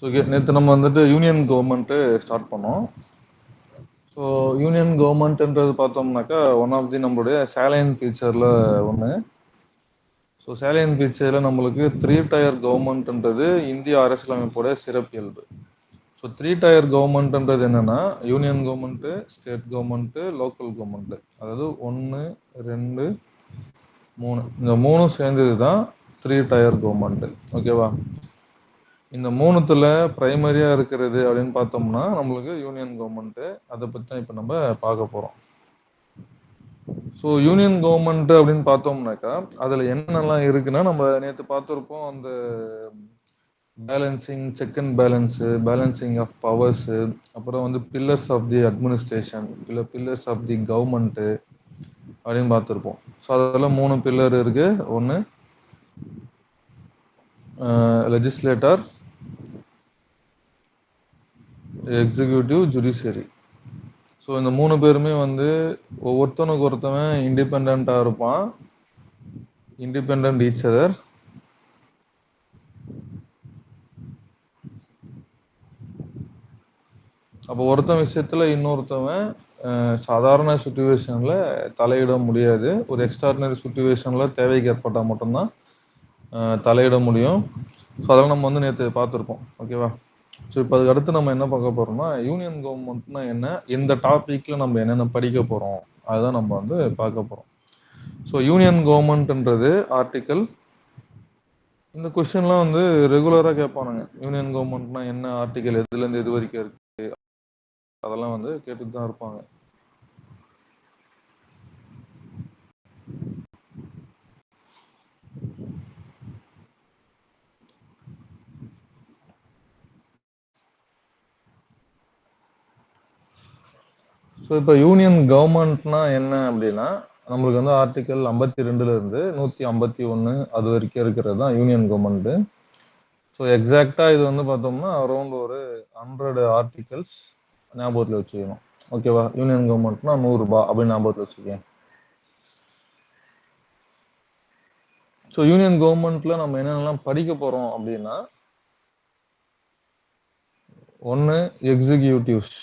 So நேற்று நம்ம வந்துட்டு யூனியன் கவர்மெண்ட்டு ஸ்டார்ட் பண்ணோம். ஸோ யூனியன் கவர்மெண்ட்ன்றது பார்த்தோம்னாக்கா ஒன் ஆஃப் தி நம்மளுடைய சேலைன் ஃபீச்சரில் ஒன்று. ஸோ சேலைன் ஃபீச்சரில் நம்மளுக்கு 3 டயர் கவர்மெண்ட்ன்றது இந்திய அரசியலமைப்போட சிறப்பியல்பு. ஸோ 3 டயர் கவர்மெண்ட்ன்றது என்னன்னா union government, state government, local government. அதாவது 1, 2, 3 இந்த 3 சேர்ந்தது தான் 3 டயர் கவர்மெண்ட்டு. ஓகேவா? இந்த 3த்துல பிரைமரியா இருக்கிறது அப்படின்னு பார்த்தோம்னா நம்மளுக்கு யூனியன் கவர்மெண்ட்டு. அதை பற்றி தான் இப்போ நம்ம பார்க்க போகிறோம். ஸோ யூனியன் கவர்மெண்ட் அப்படின்னு பார்த்தோம்னாக்கா அதில் என்னென்னலாம் இருக்குன்னா நம்ம நேற்று பார்த்துருப்போம். அந்த balancing, check and balance, balancing of powers, அப்புறம் வந்து pillars of the administration, pillars of the government அப்படின்னு பார்த்துருப்போம். ஸோ அதெல்லாம் 3 பில்லர் இருக்கு. ஒன்று லெஜிஸ்லேட்டர், எக்ஸிக்யூட்டிவ், ஜுடிஷியரி. ஸோ இந்த 3 பேருமே வந்து ஒருத்தனுக்கு ஒருத்தவன் இண்டிபெண்ட்டாக இருப்பான். Independent each other. அப்போ ஒருத்தன் விஷயத்துல இன்னொருத்தவன் சாதாரண சுச்சுவேஷன்ல தலையிட முடியாது. ஒரு எக்ஸ்ட்ராடினரி சுச்சுவேஷன்ல தேவைக்கு ஏற்பட்டால் மட்டும்தான் தலையிட முடியும். ஸோ அதெல்லாம் நம்ம வந்து நேற்று பார்த்துருப்போம். ஓகேவா? ஸோ இப்போ அதுக்கு அடுத்து நம்ம என்ன பார்க்க போறோம்னா யூனியன் கவர்மெண்ட்னா என்ன, இந்த டாபிக்ல நம்ம என்னென்ன படிக்க போறோம் அதுதான் நம்ம வந்து பார்க்க போறோம். ஸோ யூனியன் கவர்மெண்ட்ன்றது ஆர்டிக்கல், இந்த கொஸ்டின்லாம் வந்து ரெகுலராக கேட்பானுங்க. யூனியன் கவர்மெண்ட்னா என்ன, ஆர்டிக்கல் எதுலேருந்து எது வரைக்கும் இருக்கு, அதெல்லாம் வந்து கேட்டுட்டு தான் இருப்பாங்க. ஸோ இப்போ யூனியன் கவர்மெண்ட்னா என்ன அப்படின்னா நம்மளுக்கு வந்து ஆர்டிக்கல் 52 இருந்து 151 அது வரைக்கும் இருக்கிறது தான் யூனியன் கவர்மெண்ட். ஸோ எக்ஸாக்டா இது வந்து பார்த்தோம்னா அரௌண்ட் ஒரு 100 ஆர்டிகல்ஸ் ஞாபகத்தில் வச்சுக்கணும். ஓகேவா? யூனியன் கவர்மெண்ட்னா 100 ரூபாய் அப்படின்னு ஞாபகத்தில் வச்சுக்கேன். ஸோ யூனியன் கவர்மெண்ட்ல நம்ம என்னென்னலாம் படிக்க போறோம் அப்படின்னா, ஒன்று எக்ஸிக்யூட்டிவ்ஸ்,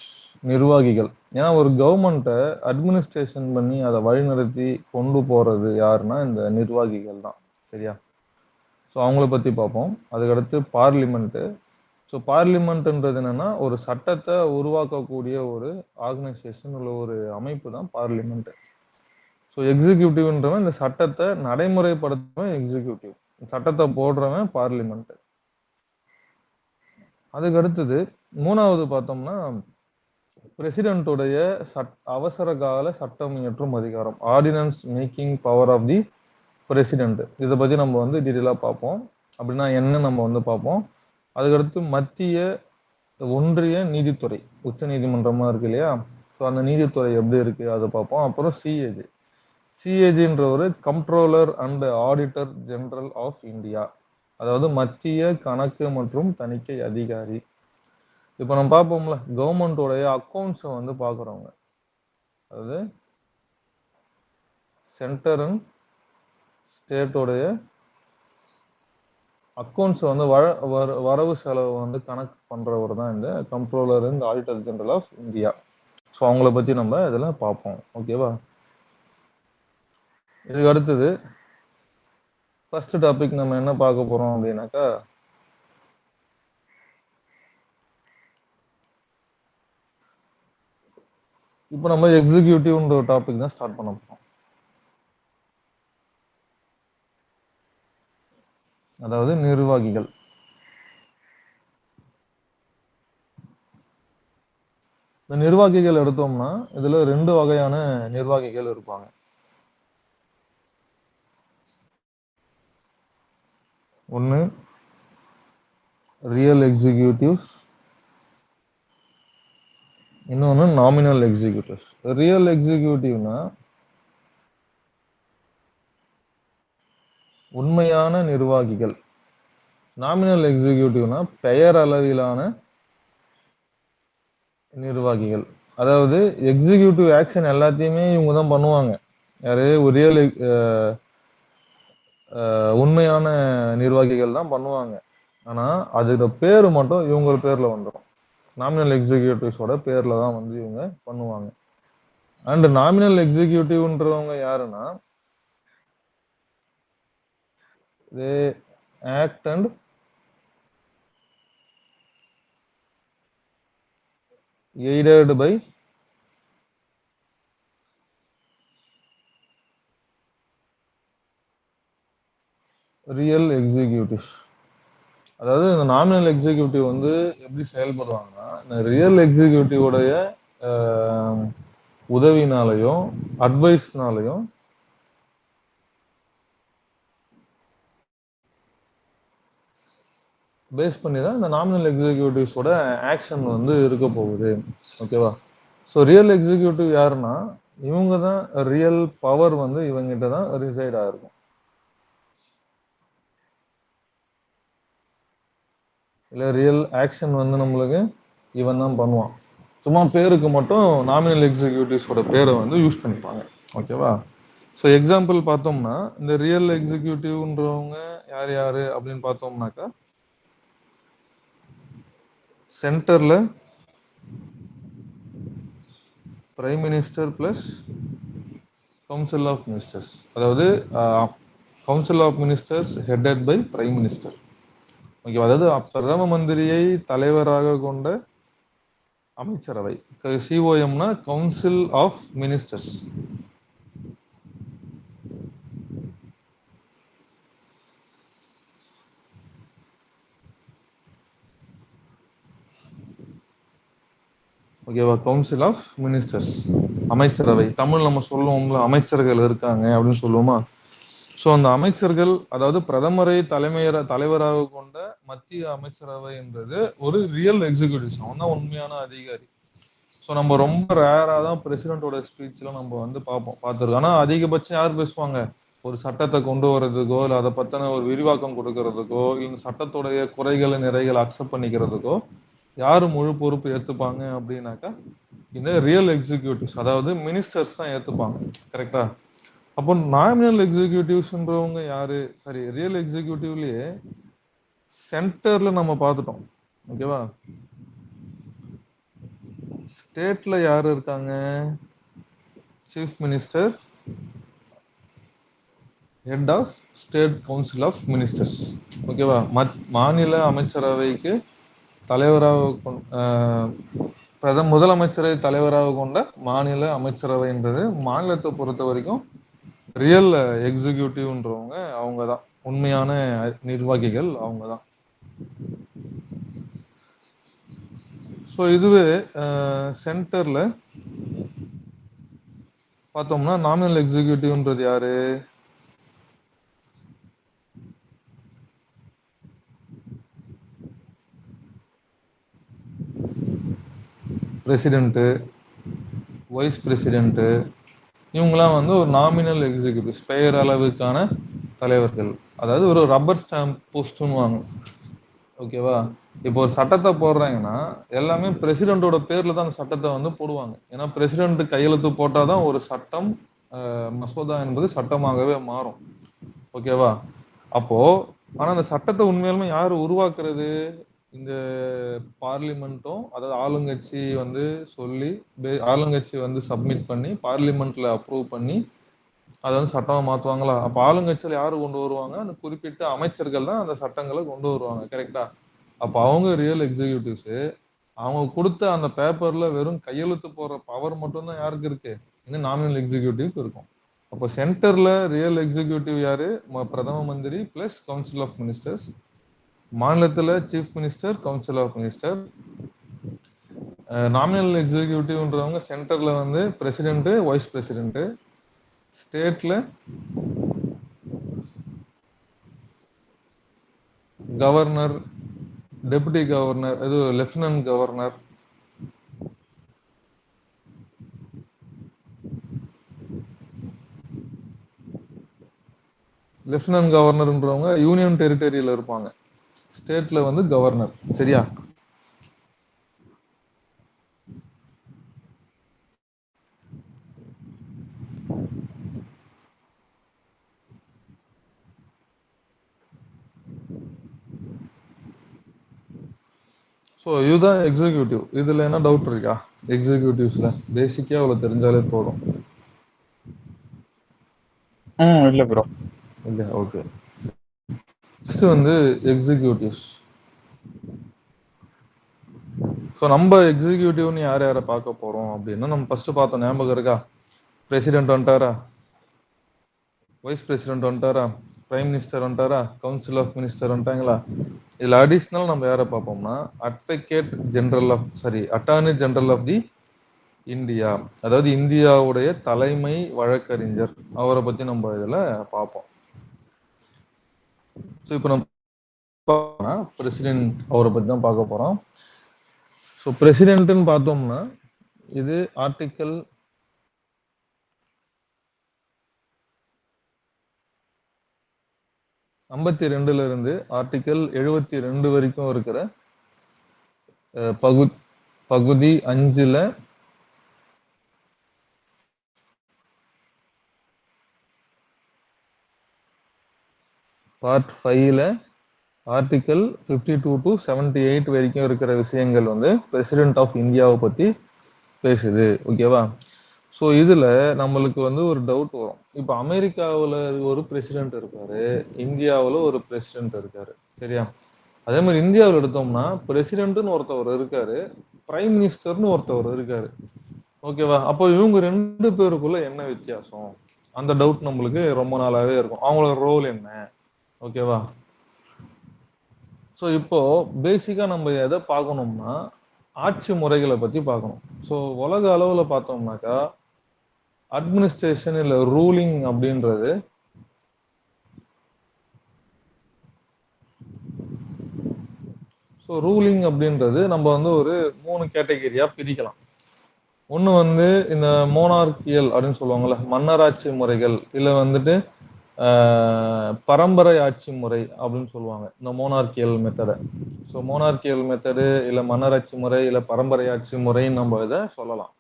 நிர்வாகிகள். ஏன்னா ஒரு கவர்மெண்ட்டை அட்மினிஸ்ட்ரேஷன் பண்ணி அதை வழிநடத்தி கொண்டு போறது யாருன்னா இந்த நிர்வாகிகள் தான். சரியா? ஸோ அவங்கள பற்றி பார்ப்போம். அதுக்கடுத்து பார்லிமெண்ட்டு. ஸோ பார்லிமெண்ட்ன்றது என்னன்னா ஒரு சட்டத்தை உருவாக்கக்கூடிய ஒரு ஆர்கனைசேஷன் உள்ள ஒரு அமைப்பு தான் பார்லிமெண்ட். ஸோ எக்ஸிக்யூட்டிவ்ன்றவன் இந்த சட்டத்தை நடைமுறைப்படுத்துறவன் எக்ஸிக்யூட்டிவ், சட்டத்தை போடுறவன் பார்லிமெண்ட். அதுக்கு அடுத்தது 3வது பார்த்தோம்னா பிரசிடென்ட்டுடைய அவசர கால சட்டம் இயற்றும் அதிகாரம், ordinance making power of the president. இதை பற்றி நம்ம வந்து டீட்டெயிலாக பார்ப்போம். அப்படின்னா என்ன நம்ம வந்து பார்ப்போம். அதுக்கடுத்து மத்திய ஒன்றிய நீதித்துறை, உச்ச நீதிமன்றமா இருக்கு இல்லையா? ஸோ அந்த நீதித்துறை எப்படி இருக்கு அதை பார்ப்போம். அப்புறம் சிஏஜி. சிஏஜின்ற ஒரு comptroller and auditor general of India, அதாவது மத்திய கணக்கு மற்றும் தணிக்கை அதிகாரி. இப்போ நம்ம பார்ப்போம்ல கவர்மெண்டோடைய அக்கௌண்ட்ஸை வந்து பார்க்குறவங்க, அதாவது சென்டர் அண்ட் ஸ்டேட்டோடைய அக்கௌண்ட்ஸ் வந்து வரவு செலவு வந்து கணக்கு பண்றவர் தான் இந்த comptroller and auditor general of India. So அவங்கள பற்றி நம்ம இதில் பார்ப்போம். ஓகேவா? இதுக்கு அடுத்தது ஃபர்ஸ்ட் டாபிக் நம்ம என்ன பார்க்க போறோம் அப்படின்னாக்கா, இப்போ நம்ம எக்ஸிக்யூட்டிவ்ன்ற ஒரு டாபிக் தான் ஸ்டார்ட் பண்ண போறோம். அதாவது நிர்வாகிகள். இந்த நிர்வாகிகள் எடுத்தோம்னா இதுல 2 வகையான நிர்வாகிகள் இருப்பாங்க. ஒன்று ரியல் எக்ஸிக்யூட்டிவ்ஸ், இன்னொன்று நாமினல் எக்ஸிக்யூட்டிவ்ஸ். ரியல் எக்ஸிக்யூட்டிவ்னா உண்மையான நிர்வாகிகள். நாமினல் எக்ஸிக்யூட்டிவ்னா பெயர் அளவிலான நிர்வாகிகள். அதாவது எக்ஸிக்யூட்டிவ் ஆக்ஷன் எல்லாத்தையுமே இவங்க தான் பண்ணுவாங்க. யாரு? ஒரு ரியல் உண்மையான நிர்வாகிகள் தான் பண்ணுவாங்க. ஆனா அதோட பேரு மட்டும் இவங்க பேர்ல வந்துடும். நாமினல் எக்ஸிகியூட்டிவ்ஸோட பேர்ல தான் வந்து இவங்க பண்ணுவாங்க. அண்ட் நாமினல் எக்ஸிகியூட்டிவ்ன்றவங்க யாருன்னா, they act and aided by real executives. அதாவது இந்த நாமினல் எக்ஸிகியூட்டிவ் வந்து எப்படி செயல்படுவாங்கன்னா, இந்த ரியல் எக்ஸிகியூட்டிவோடைய உதவினாலையும் அட்வைஸ்னாலையும் பேஸ் பண்ணி தான் இந்த நாமினல் எக்ஸிகியூட்டிவ்ஸோட ஆக்ஷன் வந்து இருக்க போகுது. ஓகேவா? ஸோ ரியல் எக்ஸிகியூட்டிவ் யாருன்னா, இவங்க தான் ரியல் பவர் வந்து இவங்கிட்ட தான் ரிசைட் ஆயிருக்கும். இல்லை ரியல் ஆக்ஷன் வந்து நம்மளுக்கு இவன் தான் பண்ணுவான். சும்மா பேருக்கு மட்டும் நாமினல் எக்ஸிகியூட்டிவ்ஸோட பேரை வந்து யூஸ் பண்ணிப்பாங்க. ஓகேவா? ஸோ எக்ஸாம்பிள் பார்த்தோம்னா, இந்த ரியல் எக்ஸிகியூட்டிவ்ன்றவங்க யார் யாரு அப்படின்னு பார்த்தோம்னாக்கா, சென்டர்ல prime minister plus council of ministers. அதாவது council of ministers headed by prime minister. ஓகேவா? அதாவது பிரதம மந்திரியை தலைவராக கொண்ட அமைச்சரவை. சிஓஎம்னா கவுன்சில் ஆஃப் மினிஸ்டர்ஸ். ஓகேவா? கவுன்சில் ஆஃப் மினிஸ்டர்ஸ், அமைச்சரவை. தமிழ் நம்ம சொல்லுவோம்ல, அமைச்சர்கள் இருக்காங்க அப்படின்னு சொல்லுவோமா? ஸோ அந்த அமைச்சர்கள், அதாவது பிரதமரை தலைவராக கொண்ட மத்திய அமைச்சரவை என்பது ஒரு ரியல் எக்ஸிகியூட்டிவ். அவன் தான் உண்மையான அதிகாரி. ஸோ நம்ம ரொம்ப ரேரா தான் பிரசிடென்ட்டோட ஸ்பீச்ல நம்ம வந்து பார்த்துருக்கோம். ஆனா அதிகபட்சம் யார் பேசுவாங்க? ஒரு சட்டத்தை கொண்டு வர்றதுக்கோ, இல்லை அதை பத்தின ஒரு விரிவாக்கம் கொடுக்கறதுக்கோ, இல்லை சட்டத்துடைய குறைகளை நிறைகளை அக்செப்ட் பண்ணிக்கிறதுக்கோ யாரு முழு பொறுப்பு ஏத்துப்பாங்க அப்படின்னாக்கா, இந்த ரியல் எக்ஸிகியூட்டிவ்ஸ், அதாவது மினிஸ்டர்ஸ் தான் ஏத்துப்பாங்க. கரெக்டா? அப்போ நாமினல் எக்ஸிகியூட்டிவ்ஸ்ன்றவங்க யாரு? சரி, ரியல் எக்ஸிகியூட்டிவ்லயே சென்டர்ல நம்ம பார்த்துட்டோம். ஓகேவா? ஸ்டேட்ல யாரு இருக்காங்க? Chief minister, head of state council of ministers. ஓகேவா? மாநில அமைச்சரவைக்கு தலைவராக முதலமைச்சரை தலைவராக கொண்ட மாநில அமைச்சரவை என்பது மாநிலத்தை பொறுத்த வரைக்கும் ரியல் எக்ஸிகியூட்டிவ்ன்றவங்க அவங்க தான். உண்மையான நிர்வாகிகள் அவங்க தான். ஸோ இதுவே சென்டர்ல பார்த்தோம்னா நாமினல் எக்ஸிகியூட்டிவ்ன்றது யாரு? பிரசிடென்ட், வைஸ் பிரசிடென்ட், இவங்கெல்லாம் வந்து ஒரு நாமினல் எக்ஸிகியூட்டிவ்ஸ், பெயர் அளவுக்கான தலைவர்கள். அதாவது ஒரு ரப்பர் ஸ்டாம்ப் போஸ்ட்னுவாங்க. ஓகேவா? இப்போ ஒரு சட்டத்தை போடுறாங்கன்னா எல்லாமே பிரசிடென்ட்டோட பேர்ல தான் அந்த சட்டத்தை வந்து போடுவாங்க. ஏன்னா பிரசிடென்ட் கையெழுத்து போட்டாதான் ஒரு சட்டம், மசோதா என்பது சட்டமாகவே மாறும். ஓகேவா? அப்போ ஆனா அந்த சட்டத்தை உண்மையாலுமே யாரு உருவாக்குறது? இந்த பார்லிமெண்ட்டும், அதாவது ஆளுங்கட்சி வந்து சொல்லி, ஆளுங்கட்சி வந்து சப்மிட் பண்ணி பார்லிமெண்ட்ல அப்ரூவ் பண்ணி அதை வந்து சட்டமா மாத்துவாங்களா? அப்ப ஆளுங்கட்சியில யாரு கொண்டு வருவாங்க? அந்த குறிப்பிட்ட அமைச்சர்கள் தான் அந்த சட்டங்களை கொண்டு வருவாங்க. கரெக்டா? அப்ப அவங்க ரியல் எக்ஸிகியூட்டிவ்ஸ். அவங்க கொடுத்த அந்த பேப்பர்ல வெறும் கையெழுத்து போடுற பவர் மட்டும் தான் யாருக்கு இருக்கு? இந்த நாமினல் எக்ஸிகியூட்டிவ்க்கு இருக்கும். அப்போ சென்டர்ல ரியல் எக்ஸிகியூட்டிவ் யாரு? பிரதம மந்திரி பிளஸ் கவுன்சில் ஆஃப் மினிஸ்டர்ஸ். மாநிலத்துல chief minister, council of minister. Nominal எக்ஸிகியூட்டிவ்ன்றவங்க சென்டர்ல வந்து பிரசிடென்ட், வைஸ் பிரசிடென்ட். ஸ்டேட்ல கவர்னர், டெபுட்டி கவர்னர், இது லெப்டினன்ட் கவர்னர். லெப்டினன்ட் கவர்னர்ன்றவங்க யூனியன் டெரிட்டரியில இருப்பாங்க. ஸ்டேட்ல வந்து கவர்னர். சரியா? ஸோ இதுதான் எக்ஸிக்யூட்டிவ். இதுல என்ன டவுட் இருக்கா? எக்ஸிக்யூட்டிவ்ஸ்ல பேசிக்கா அவ்வளவு தெரிஞ்சாலே போதும். இல்ல ப்ரோ. இல்ல, ஓகே. ஃபர்ஸ்ட் வந்து எக்ஸிக்யூட்டிவ்ஸ். ஸோ நம்ம எக்ஸிக்யூட்டிவ்னு யார் யாரை பார்க்க போறோம் அப்படின்னா, நம்ம ஃபர்ஸ்ட் பார்த்தோம், ஞாபகம் இருக்கா? பிரசிடென்ட் வந்துட்டாரா, வைஸ் பிரசிடென்ட் வந்துட்டாரா, பிரைம் மினிஸ்டர் வந்துட்டாரா, கவுன்சில் ஆஃப் மினிஸ்டர் வந்துட்டாங்களா? இதுல அடிஷனல் நம்ம யாரை பார்ப்போம்னா, advocate general of attorney general of the India, அதாவது இந்தியாவுடைய தலைமை வழக்கறிஞர், அவரை பத்தி நம்ம இதுல பார்ப்போம். ஸோ இப்போ நம்ம பிரசிடென்ட் அவரை பத்தி தான் பார்க்க போறோம். ஸோ பிரசிடென்ட்னு பார்த்தோம்னா, இது ஆர்டிக்கல் 52 இருந்து ஆர்டிக்கல் 72 வரைக்கும் இருக்கிற பகுதி 5ல பார்ட் 5ல ஆர்டிக்கல் 52 டு 78 வரைக்கும் இருக்கிற விஷயங்கள் வந்து பிரசிடென்ட் ஆஃப் இந்தியாவை பத்தி பேசுது. ஓகேவா? ஸோ இதுல நம்மளுக்கு வந்து ஒரு டவுட் வரும். இப்போ அமெரிக்காவில் ஒரு பிரசிடென்ட் இருக்காரு, இந்தியாவில் ஒரு பிரசிடென்ட் இருக்காரு, சரியா? அதே மாதிரி இந்தியாவில் எடுத்தோம்னா பிரசிடென்ட்னு ஒருத்தவர் இருக்காரு, பிரைம் மினிஸ்டர்னு ஒருத்தவர் இருக்காரு. ஓகேவா? அப்போ இவங்க 2 பேருக்குள்ள என்ன வித்தியாசம்? அந்த டவுட் நம்மளுக்கு ரொம்ப நாளாவே இருக்கும். அவங்களோட ரோல் என்ன? ஓகேவா? ஸோ இப்போ பேசிக்கா நம்ம எதை பார்க்கணும்னா, ஆட்சி முறைகளை பத்தி பார்க்கணும். ஸோ உலக அளவுல பார்த்தோம்னாக்கா, அட்மினிஸ்ட்ரேஷன் இல்ல ரூலிங் அப்படின்றது ரூலிங் அப்படின்றது நம்ம வந்து ஒரு 3 கேட்டகரியா பிரிக்கலாம். ஒன்று வந்து இந்த மோனார்கியல் அப்படின்னு சொல்லுவாங்கல்ல, மன்னராட்சி முறைகள், இல்லை வந்துட்டு பரம்பரை ஆட்சி முறை அப்படின்னு சொல்லுவாங்க, இந்த மோனார்கியல் மெத்தடை. ஸோ மோனார்கியல் மெத்தடு இல்லை மன்னராட்சி முறை இல்லை பரம்பரை ஆட்சி முறைன்னு நம்ம இதை சொல்லலாம்.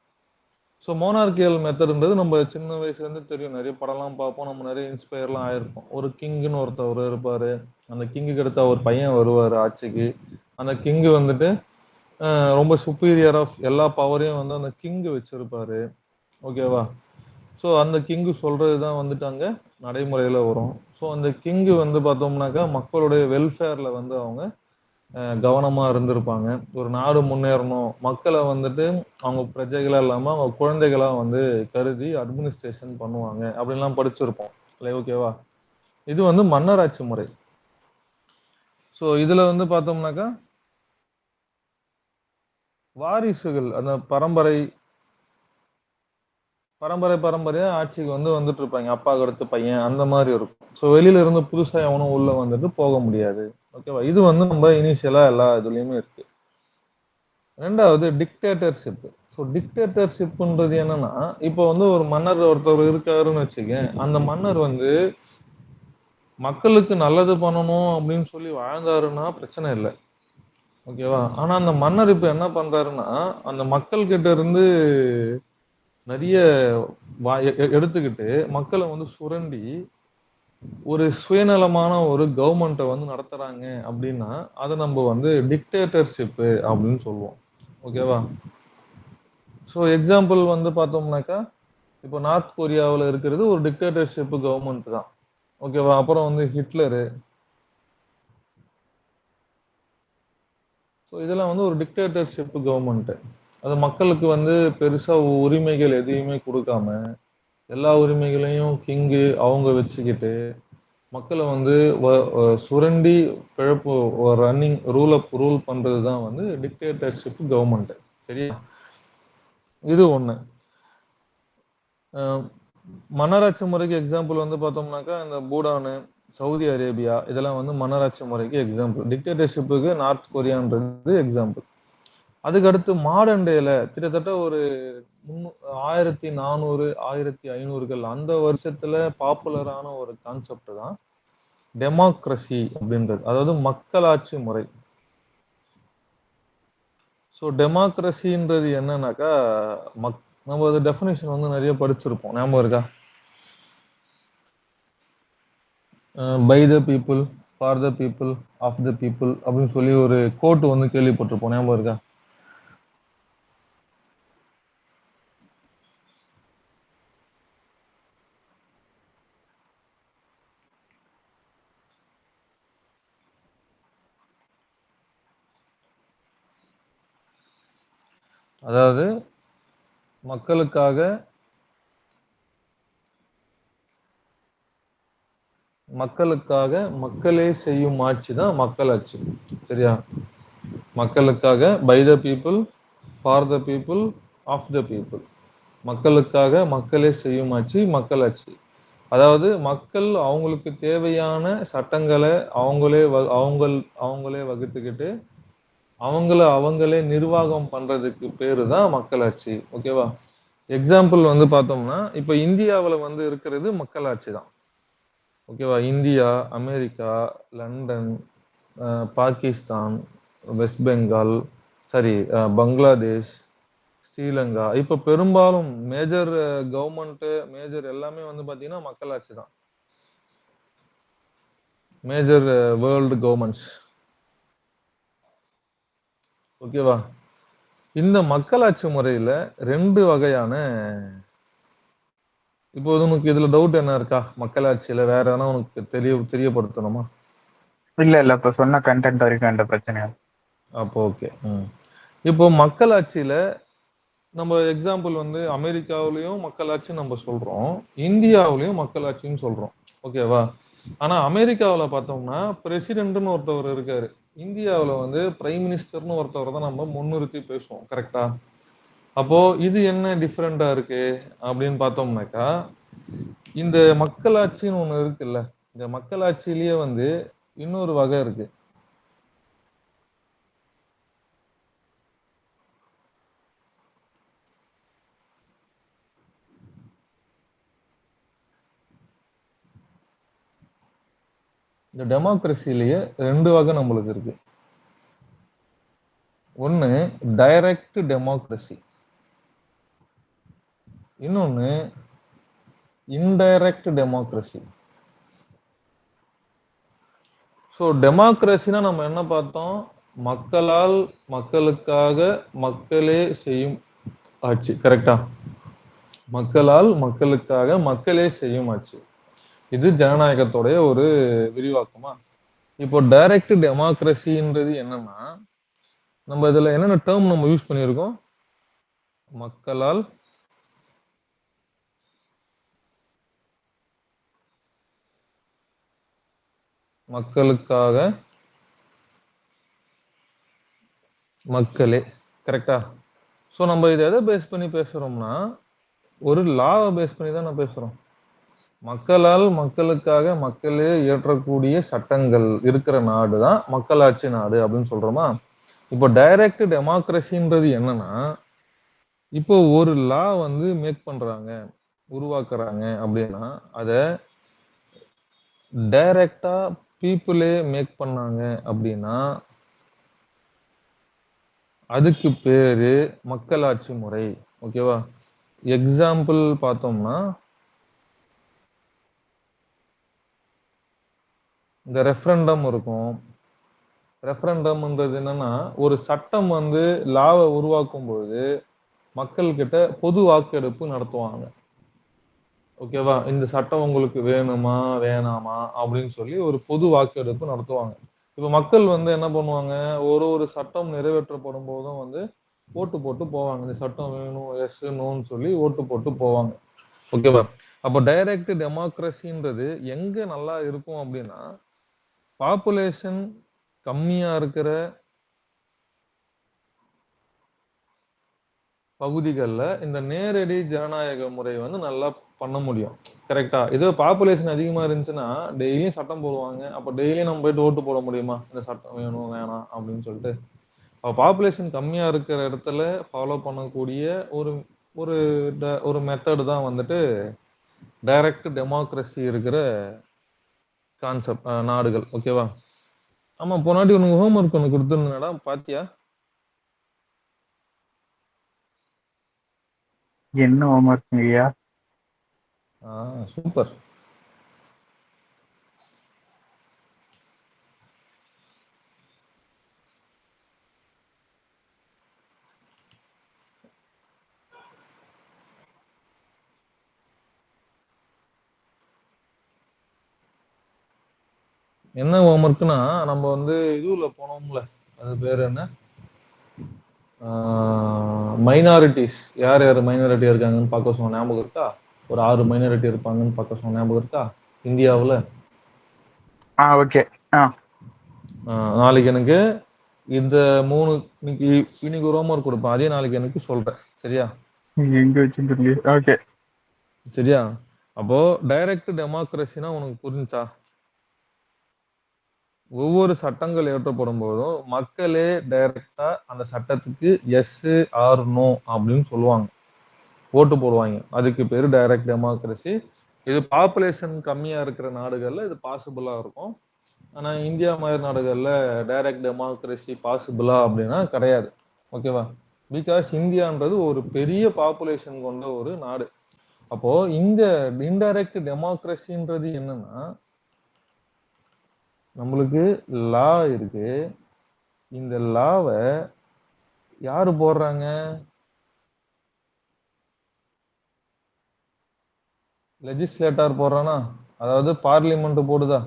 ஸோ மோனார்கியல் மெத்தடுன்றது நம்ம சின்ன வயசுலேருந்து தெரியும், நிறைய படம்லாம் பார்ப்போம், நம்ம நிறைய இன்ஸ்பயர்லாம் ஆயிருப்போம். ஒரு கிங்குன்னு ஒருத்தவர் இருப்பார், அந்த கிங்குக்கு அடுத்த ஒரு பையன் வருவார் ஆட்சிக்கு. அந்த கிங்கு வந்துட்டு ரொம்ப சுப்பீரியர் ஆஃப் எல்லா பவரையும் வந்து அந்த கிங்கு வச்சிருப்பாரு. ஓகேவா? ஸோ அந்த கிங்கு சொல்றது தான் வந்துட்டு அங்கே நடைமுறையில் வரும். ஸோ அந்த கிங்கு வந்து பார்த்தோம்னாக்கா மக்களுடைய வெல்ஃபேரில் வந்து அவங்க கவனமா இருந்திருப்பாங்க. ஒரு நாடு முன்னேறணும், மக்களை வந்துட்டு அவங்க பிரஜைகளா இல்லாம அவங்க குழந்தைகளா வந்து கருதி அட்மினிஸ்ட்ரேஷன் பண்ணுவாங்க அப்படின்லாம் படிச்சிருப்போம். இல்லை, ஓகேவா? இது வந்து மன்னராட்சி முறை. ஸோ இதுல வந்து பார்த்தோம்னாக்கா வாரிசுகள், அந்த பரம்பரையா ஆட்சிக்கு வந்து வந்துட்டு இருப்பாங்க, அப்பாவுக்கு அடுத்து பையன், அந்த மாதிரி இருக்கும். ஸோ வெளியில இருந்து புதுசா எவனும் உள்ள வந்துட்டு போக முடியாது. ஓகேவா? இது வந்து நம்ம இனிஷியலா எல்லா இதுலயுமே இருக்கு. ரெண்டாவது டிக்டேட்டர்ஷிப். ஸோ டிக்டேட்டர்ஷிப்ன்றது என்னன்னா, இப்போ வந்து ஒரு மன்னர் ஒருத்தர் இருக்காருன்னு வச்சுக்க, அந்த மன்னர் வந்து மக்களுக்கு நல்லது பண்ணணும் அப்படின்னு சொல்லி வாழ்ந்தாருன்னா பிரச்சனை இல்லை. ஓகேவா? ஆனா அந்த மன்னர் இப்ப என்ன பண்றாருன்னா, அந்த மக்கள் கிட்ட இருந்து நிறைய எடுத்துக்கிட்டு மக்களை வந்து சுரண்டி ஒரு சுயநலமான ஒரு கவர்மெண்ட்டை வந்து நடத்துறாங்க அப்படின்னா, அதை நம்ம வந்து டிக்டேட்டர்ஷிப் அப்படின்னு சொல்லுவோம். ஓகேவா? ஸோ எக்ஸாம்பிள் வந்து பார்த்தோம்னாக்கா, இப்போ நார்த் கொரியாவில் இருக்கிறது ஒரு டிக்டேட்டர்ஷிப் கவர்மெண்ட் தான். ஓகேவா? அப்புறம் வந்து ஹிட்லரு. ஸோ இதெல்லாம் வந்து ஒரு டிக்டேட்டர்ஷிப் கவர்மெண்ட். அது மக்களுக்கு வந்து பெருசா உரிமைகள் எதையுமே கொடுக்காம, எல்லா உரிமைகளையும் கிங்கு அவங்க வச்சுக்கிட்டு மக்களை வந்து சுரண்டி பிழப்பு ரன்னிங் ரூல் பண்றது தான் வந்து டிக்டேட்டர்ஷிப் கவர்மெண்ட். சரியா? இது ஒண்ணு. மன்னராட்சி முறைக்கு எக்ஸாம்பிள் வந்து பார்த்தோம்னாக்கா, இந்த பூடானு, சவுதி அரேபியா, இதெல்லாம் வந்து மன்னராட்சி முறைக்கு எக்ஸாம்பிள். டிக்டேட்டர்ஷிப்புக்கு நார்த் கொரியான்றது எக்ஸாம்பிள். அதுக்கு அடுத்து மாடர்ன் டேல கிட்டத்தட்ட ஒரு 1400 1500கள் அந்த வருஷத்துல பாப்புலரான ஒரு கான்செப்ட் தான் டெமோக்ரஸி அப்படின்றது, அதாவது மக்களாட்சி முறை. ஸோ டெமோக்ரஸின்றது என்னன்னாக்கா, நம்ம அது டெஃபினேஷன் வந்து நிறைய படிச்சிருப்போம், ஞாபகம் இருக்கா? By the people, for the people of the people அப்படின்னு சொல்லி ஒரு கோட் வந்து கேள்விப்பட்டிருப்போம், ஞாபகம் இருக்கா? அதாவது மக்களுக்காக மக்களே செய்யும் ஆட்சி தான் மக்களாட்சி. சரியா? மக்களுக்காக, by the people, for the people, of the people. மக்களுக்காக மக்களே செய்யும் ஆட்சி மக்களாட்சி. அதாவது மக்கள் அவங்களுக்கு தேவையான சட்டங்களை அவங்களே வகுத்துக்கிட்டு அவங்களே நிர்வாகம் பண்றதுக்கு பேரு தான் மக்களாட்சி. ஓகேவா? எக்ஸாம்பிள் வந்து பார்த்தோம்னா இப்ப இந்தியாவுல வந்து இருக்கிறது மக்களாட்சி தான். ஓகேவா? India, America, London, Pakistan, west Bengal, sorry, Bangladesh, Sri Lanka, இப்ப பெரும்பாலும் மேஜர் கவர்மெண்ட், மேஜர் எல்லாமே வந்து பாத்தீங்கன்னா மக்களாட்சி தான். Major world governments. ஓகேவா? இந்த மக்களாட்சி முறையில 2 வகையான, இப்போ உனக்கு இதுல டவுட் என்ன இருக்கா? மக்களாட்சியில வேற எதனா உனக்கு தெரியப்படுத்தணுமா? இல்ல இப்ப சொன்ன கண்டென்ட் வரைக்கும் எந்த பிரச்சனையும். அப்போ ஓகே. இப்போ மக்களாட்சியில நம்ம எக்ஸாம்பிள் வந்து அமெரிக்காவிலையும் மக்களாட்சி நம்ம சொல்றோம், இந்தியாவிலையும் மக்களாட்சின்னு சொல்றோம். ஓகேவா? ஆனா அமெரிக்காவுல பார்த்தோம்னா பிரசிடென்ட்னு ஒருத்தவர் இருக்காரு. இந்தியாவுல வந்து பிரைம் மினிஸ்டர்னு ஒருத்தவர் தான் நம்ம முன்னிறுத்தி பேசுவோம். கரெக்டா? அப்போ இது என்ன டிஃபரெண்டா இருக்கு அப்படின்னு பார்த்தோம்னாக்கா, இந்த மக்களாட்சின்னு ஒண்ணு இருக்குல்ல, இந்த மக்களாட்சியிலேயே வந்து இன்னொரு வகை இருக்கு. இந்த டெமோக்ரஸிலேயே 2 வகை நம்மளுக்கு இருக்கு. ஒண்ணு டைரக்ட் டெமோக்ரஸி, இன்னொன்னு இன்டைரக்ட் டெமோக்ரஸி. ஸோ டெமோக்ரஸினா நம்ம என்ன பார்த்தோம்? மக்களால் மக்களுக்காக மக்களே செய்யும் ஆட்சி. கரெக்டா? மக்களால் மக்களுக்காக மக்களே செய்யும் ஆட்சி. இது ஜனநாயகத்துடைய ஒரு விரிவாக்கமா. இப்போ டைரக்ட் டெமோக்ரஸின்றது என்னன்னா, நம்ம இதுல என்னென்ன டேர்ம் நம்ம யூஸ் பண்ணியிருக்கோம்? மக்களால் மக்களுக்காக மக்களே. கரெக்டா? ஸோ நம்ம இதை எதை பேஸ் பண்ணி பேசுறோம்னா, ஒரு லாவை பேஸ் பண்ணி தான் நான் பேசுறோம். மக்களால் மக்களுக்காக மக்களே இயற்றக்கூடிய சட்டங்கள் இருக்கிற நாடு தான் மக்களாட்சி நாடு அப்படின்னு சொல்றோமா? இப்போ டைரக்ட் டெமோக்ரஸின்றது என்னன்னா, இப்போ ஒரு லா வந்து மேக் பண்றாங்க, உருவாக்குறாங்க அப்படின்னா, அத டைரக்டா பீப்புளே மேக் பண்ணாங்க அப்படின்னா, அதுக்கு பேரு மக்களாட்சி முறை. ஓகேவா? எக்ஸாம்பிள் பார்த்தோம்னா, இந்த ரெஃபரண்டம் இருக்கும். ரெஃபரண்டம்ன்றது என்னன்னா, ஒரு சட்டம் வந்து லாவை உருவாக்கும் பொழுது மக்கள் கிட்ட பொது வாக்கெடுப்பு நடத்துவாங்க. ஓகேவா? இந்த சட்டம் உங்களுக்கு வேணுமா, வேணாமா அப்படின்னு சொல்லி ஒரு பொது வாக்கெடுப்பு நடத்துவாங்க. இப்ப மக்கள் வந்து என்ன பண்ணுவாங்க, ஒரு சட்டம் நிறைவேற்றப்படும் போதும் வந்து ஓட்டு போட்டு போவாங்க. இந்த சட்டம் வேணும், எஸ், நோன்னு சொல்லி ஓட்டு போட்டு போவாங்க. ஓகேவா? அப்ப டைரக்ட் டெமோக்ரஸின்றது எங்க நல்லா இருக்கும் அப்படின்னா, பாப்புலேஷன் கம்மியா இருக்கிற பகுதிகள்ல இந்த நேரடி ஜனநாயக முறை வந்து நல்லா பண்ண முடியும். கரெக்ட்டா? இதே பாப்புலேஷன் அதிகமா இருந்துச்சுன்னா, டெய்லியும் சட்டம் போடுவாங்க. அப்ப டெய்லியும் நம்ம போயிட்டு ஓட்டு போட முடியுமா? இந்த சட்டம் வேணும், வேணாம் அப்படின்னு சொல்லிட்டு. அப்ப பாப்புலேஷன் கம்மியா இருக்கிற இடத்துல ஃபாலோ பண்ணக்கூடிய ஒரு ஒரு ஒரு மெத்தட் தான் வந்துட்டு டைரக்ட் டெமோக்ரஸி இருக்கிற கான்செப்ட், நாடுகள். ஓகேவா? ஆமா, போனாட்டி உனக்கு ஹோம்வொர்க் ஒண்ணு குடுத்திருந்தேனடா, பாத்தியா? என்ன ஹோம்ஒர்க்ங்கய்யா? சூப்பர். என்ன ஹோம்ஒர்க்னா நம்ம வந்து இதுல போனோம்ல, அது பேர் என்ன, மைனாரிட்டிஸ் யார் யார் மைனாரிட்டியா இருக்காங்கன்னு பார்க்க சொன்ன ஞாபகம் இருக்கா? ஒரு 6 மைனாரிட்டி இருப்பாங்கன்னு பார்க்க சொன்ன ஞாபகம் இருக்கா இந்தியாவுல? ஓகே. நாளைக்கு எனக்கு இந்த 3 இன்னைக்கு ஒரு ஹோம்ஒர்க் கொடுப்பேன், அதே நாளைக்கு எனக்கு சொல்றேன், சரியா? எங்க வச்சுருக்கீங்க? ஓகே. சரியா? அப்போ டைரக்ட் டெமோக்ரஸினா உனக்கு புரிஞ்சா? ஒவ்வொரு சட்டங்கள் இயற்றப்படும் போதும் மக்களே டைரக்டா அந்த சட்டத்துக்கு எஸ் ஆர் நோ அப்படின்னு சொல்லுவாங்க, ஓட்டு போடுவாங்க. அதுக்கு பேரு டைரக்ட் டெமோக்ரஸி. இது பாப்புலேஷன் கம்மியா இருக்கிற நாடுகள்ல இது பாசிபிளா இருக்கும். ஆனா இந்தியா மாதிரி நாடுகள்ல டைரக்ட் டெமோக்ரஸி பாசிபிளா அப்படின்னா கிடையாது. ஓகேவா? பிகாஸ் இந்தியான்றது ஒரு பெரிய பாப்புலேஷன் கொண்ட ஒரு நாடு. அப்போ இந்த இன்டைரக்ட் டெமோக்ரஸின்றது என்னன்னா, நம்மளுக்கு லா இருக்கு. இந்த லாவை யாரு போடுறாங்க? லெஜிஸ்லேட்டர் போடுறானா? அதாவது பார்லிமெண்ட் போடுதா?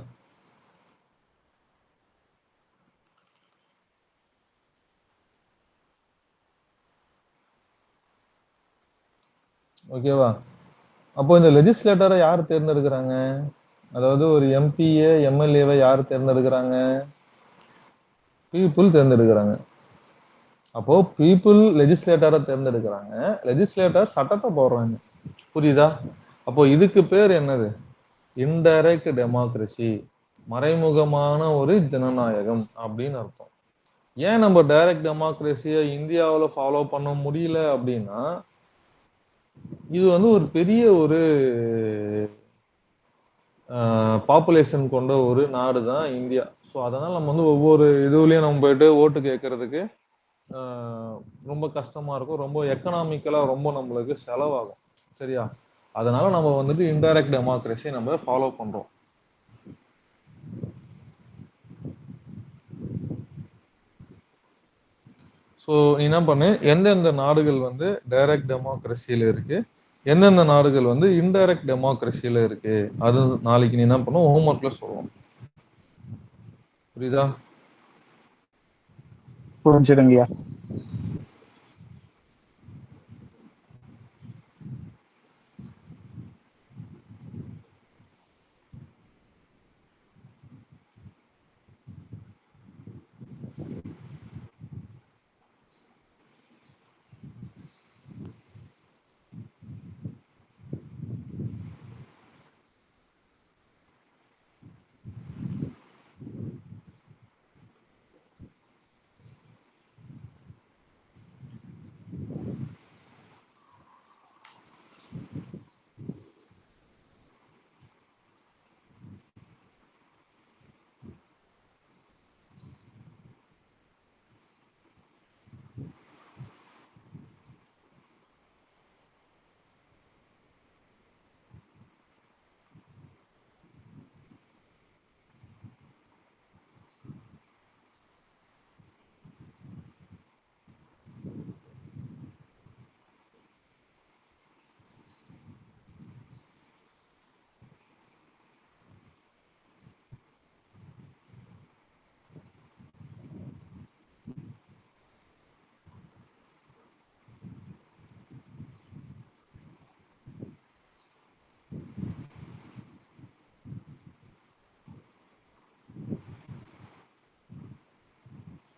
ஓகேவா? அப்போ இந்த லெஜிஸ்லேட்டரை யார் தேர்ந்தெடுக்கிறாங்க? அதாவது ஒரு எம்பிஏ எம்எல்ஏவை யார் தேர்ந்தெடுக்கிறாங்க? பீப்புள் தேர்ந்தெடுக்கிறாங்க. அப்போ பீப்புள் லெஜிஸ்லேட்டரை தேர்ந்தெடுக்கிறாங்க, லெஜிஸ்லேட்டர் சட்டத்தை போடுறாங்க. புரியுதா? அப்போ இதுக்கு பேர் என்னது? இன்டைரக்ட் டெமோக்ரஸி, மறைமுகமான ஒரு ஜனநாயகம் அப்படின்னு அர்த்தம். ஏன் நம்ம டைரக்ட் டெமோக்ரஸியை இந்தியாவில் ஃபாலோ பண்ண முடியல அப்படின்னா, இது வந்து ஒரு பெரிய ஒரு பாப்புலேஷன் கொண்ட ஒரு நாடு தான் இந்தியா. ஸோ அதனால நம்ம வந்து ஒவ்வொரு இதுலயும் நம்ம போயிட்டு ஓட்டு கேட்கறதுக்கு ரொம்ப கஷ்டமா இருக்கும், ரொம்ப எக்கனாமிக்கலா ரொம்ப நம்மளுக்கு செலவாகும். சரியா? அதனால நம்ம வந்துட்டு இன்டைரக்ட் டெமோக்ரஸி நம்ம ஃபாலோ பண்றோம். ஸோ நீ என்ன பண்ணு, எந்தெந்த நாடுகள் வந்து டைரக்ட் டெமோக்ரஸியில இருக்கு, எந்தெந்த நாடுகள் வந்து இன்டைரக்ட் டெமோக்ரஸியில இருக்கு, அது நாளைக்கு நீ என்ன பண்ணும் ஹோம்ஒர்க்ல சொல்லுவோம். புரியுதா? புரிஞ்சுதுங்கய்யா.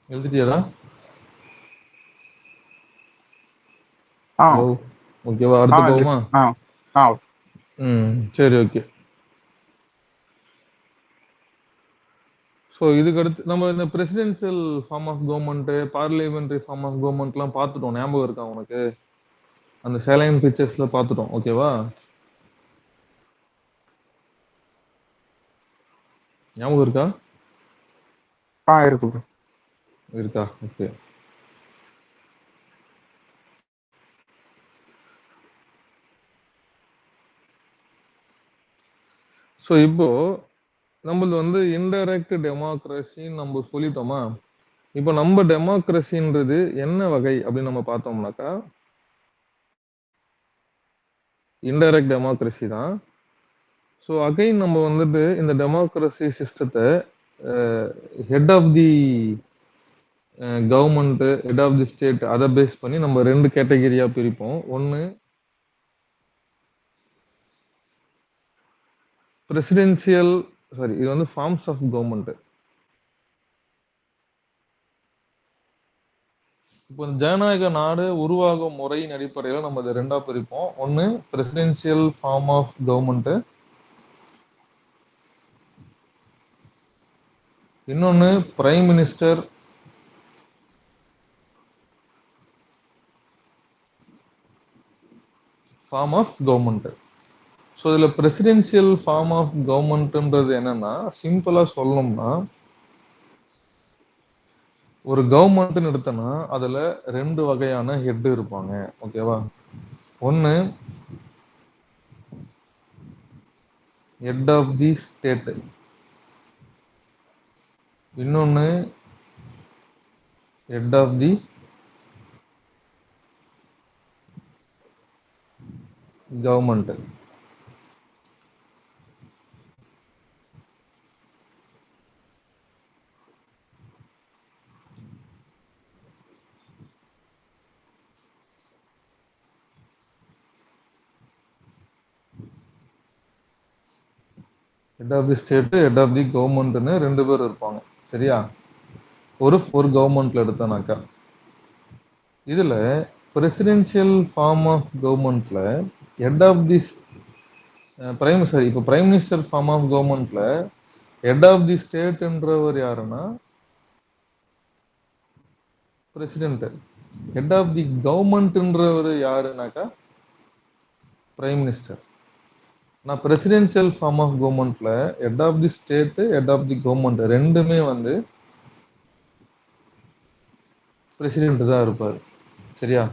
எழுதிட்டியாடா? ஆ ஹலோ, ஓகேவா? ஆ அடுத்து இது போகுமா? ஆ ஆ சரி, ஓகே. ஸோ இதுக்கு அடுத்து நம்ம இந்த presidential form of government, parliamentary form of கவர்மெண்ட்லாம் பார்த்துட்டோம். ஞாபகம் இருக்கா உனக்கு? அந்த சேலைன் பிக்சர்ஸ்ல பார்த்துட்டோம். ஓகேவா? ஞாபகம் இருக்கா? இருக்கு bro. இருக்கா? ஓகே. ஸோ இப்போ நம்மளது வந்து இன்டைரக்ட் டெமோக்ரஸின்னு நம்ம சொல்லிட்டோமா? இப்போ நம்ம டெமோக்ரஸின்றது என்ன வகை அப்படின்னு நம்ம பார்த்தோம்னாக்கா, இன்டைரக்ட் டெமோக்ரஸி தான். ஸோ அகைன் நம்ம வந்துட்டு இந்த டெமோக்ரஸி சிஸ்டத்தை head of the government, head of the state அதை பேஸ் பண்ணி நம்ம 2 கேட்டகரியா பிரிப்போம். ஒண்ணு பிரசிடென்ஷியல் இது வந்து ஃபார்ம்ஸ் ஆஃப் கவர்மெண்ட். இப்போ இந்த ஜனநாயக நாடு உருவாகும் முறையின் அடிப்படையில நம்ம இதை 2ஆ பிரிப்போம். ஒண்ணு பிரசிடென்ஷியல் ஃபார்ம் ஆஃப் கவர்மெண்ட், இன்னொன்னு prime minister form of government. So இதுல பிரசிடென்ஷியல் ஃபார்ம் ஆஃப் கவர்மெண்ட்ன்றது என்னன்னா, சிம்பிளா சொல்லணும்னா, ஒரு கவர்மெண்ட்னு எடுத்தோம்னா அதுல 2 வகையான ஹெட் இருப்பாங்க. ஓகேவா? ஒன்னு ஹெட் ஆஃப் தி ஸ்டேட், இன்னொன்னு head of the government. Head of the state, head of the கவர்மெண்ட்னு 2 பேர் இருப்பாங்க. சரியா? ஒரு கவர்மெண்ட்ல எடுத்தோம்னாக்கா, இதுல பிரசிடென்ஷியல் ஃபார்ம் ஆஃப் கவர்மெண்ட்ல ஹெட் ஆஃப் தி இப்போ பிரைம் மினிஸ்டர் ஃபார்ம் ஆஃப் கவர்மெண்ட்ல ஹெட் ஆஃப் தி ஸ்டேட்ன்றவர் யாருன்னா பிரசிடென்ட். ஹெட் ஆஃப் தி கவர்மெண்ட்ன்றவர் யாருனாக்கா பிரைம் மினிஸ்டர். நான் பிரசிடென்ஷியல் ஃபார்ம் ஆஃப் கவர்மெண்ட்ல head of the state, head of the government ரெண்டுமே வந்து பிரசிடென்ட் தான் இருப்பார். சரியா?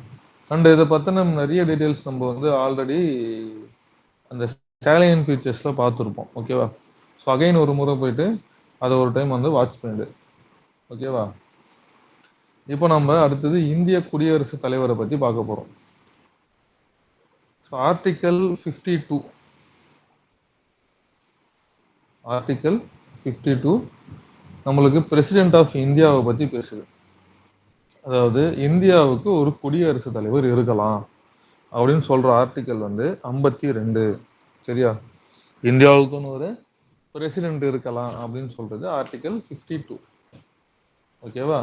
அண்ட் இதை பத்தின நிறைய டீடைல்ஸ் நம்ம வந்து ஆல்ரெடி அந்த சேலையன் ஃபீச்சர்ஸ்ல பார்த்துருப்போம். ஓகேவா? ஸோ அகைன் ஒரு முறை போயிட்டு அதை ஒரு டைம் வந்து வாட்ச் பண்ணிடு. ஓகேவா? இப்போ நம்ம அடுத்தது இந்திய குடியரசுத் தலைவரை பத்தி பார்க்க போறோம். ஸோ ஆர்டிகல் 52 நம்மளுக்கு பிரசிடென்ட் ஆஃப் இந்தியாவை பத்தி பேசுது. அதாவது இந்தியாவுக்கு ஒரு குடியரசுத் தலைவர் இருக்கலாம் அப்படின்னு சொல்ற ஆர்டிகல் வந்து 52. சரியா? இந்தியாவுக்குன்னு ஒரு பிரசிடென்ட் இருக்கலாம் அப்படின்னு சொல்றது ஆர்டிகல் 52. ஓகேவா?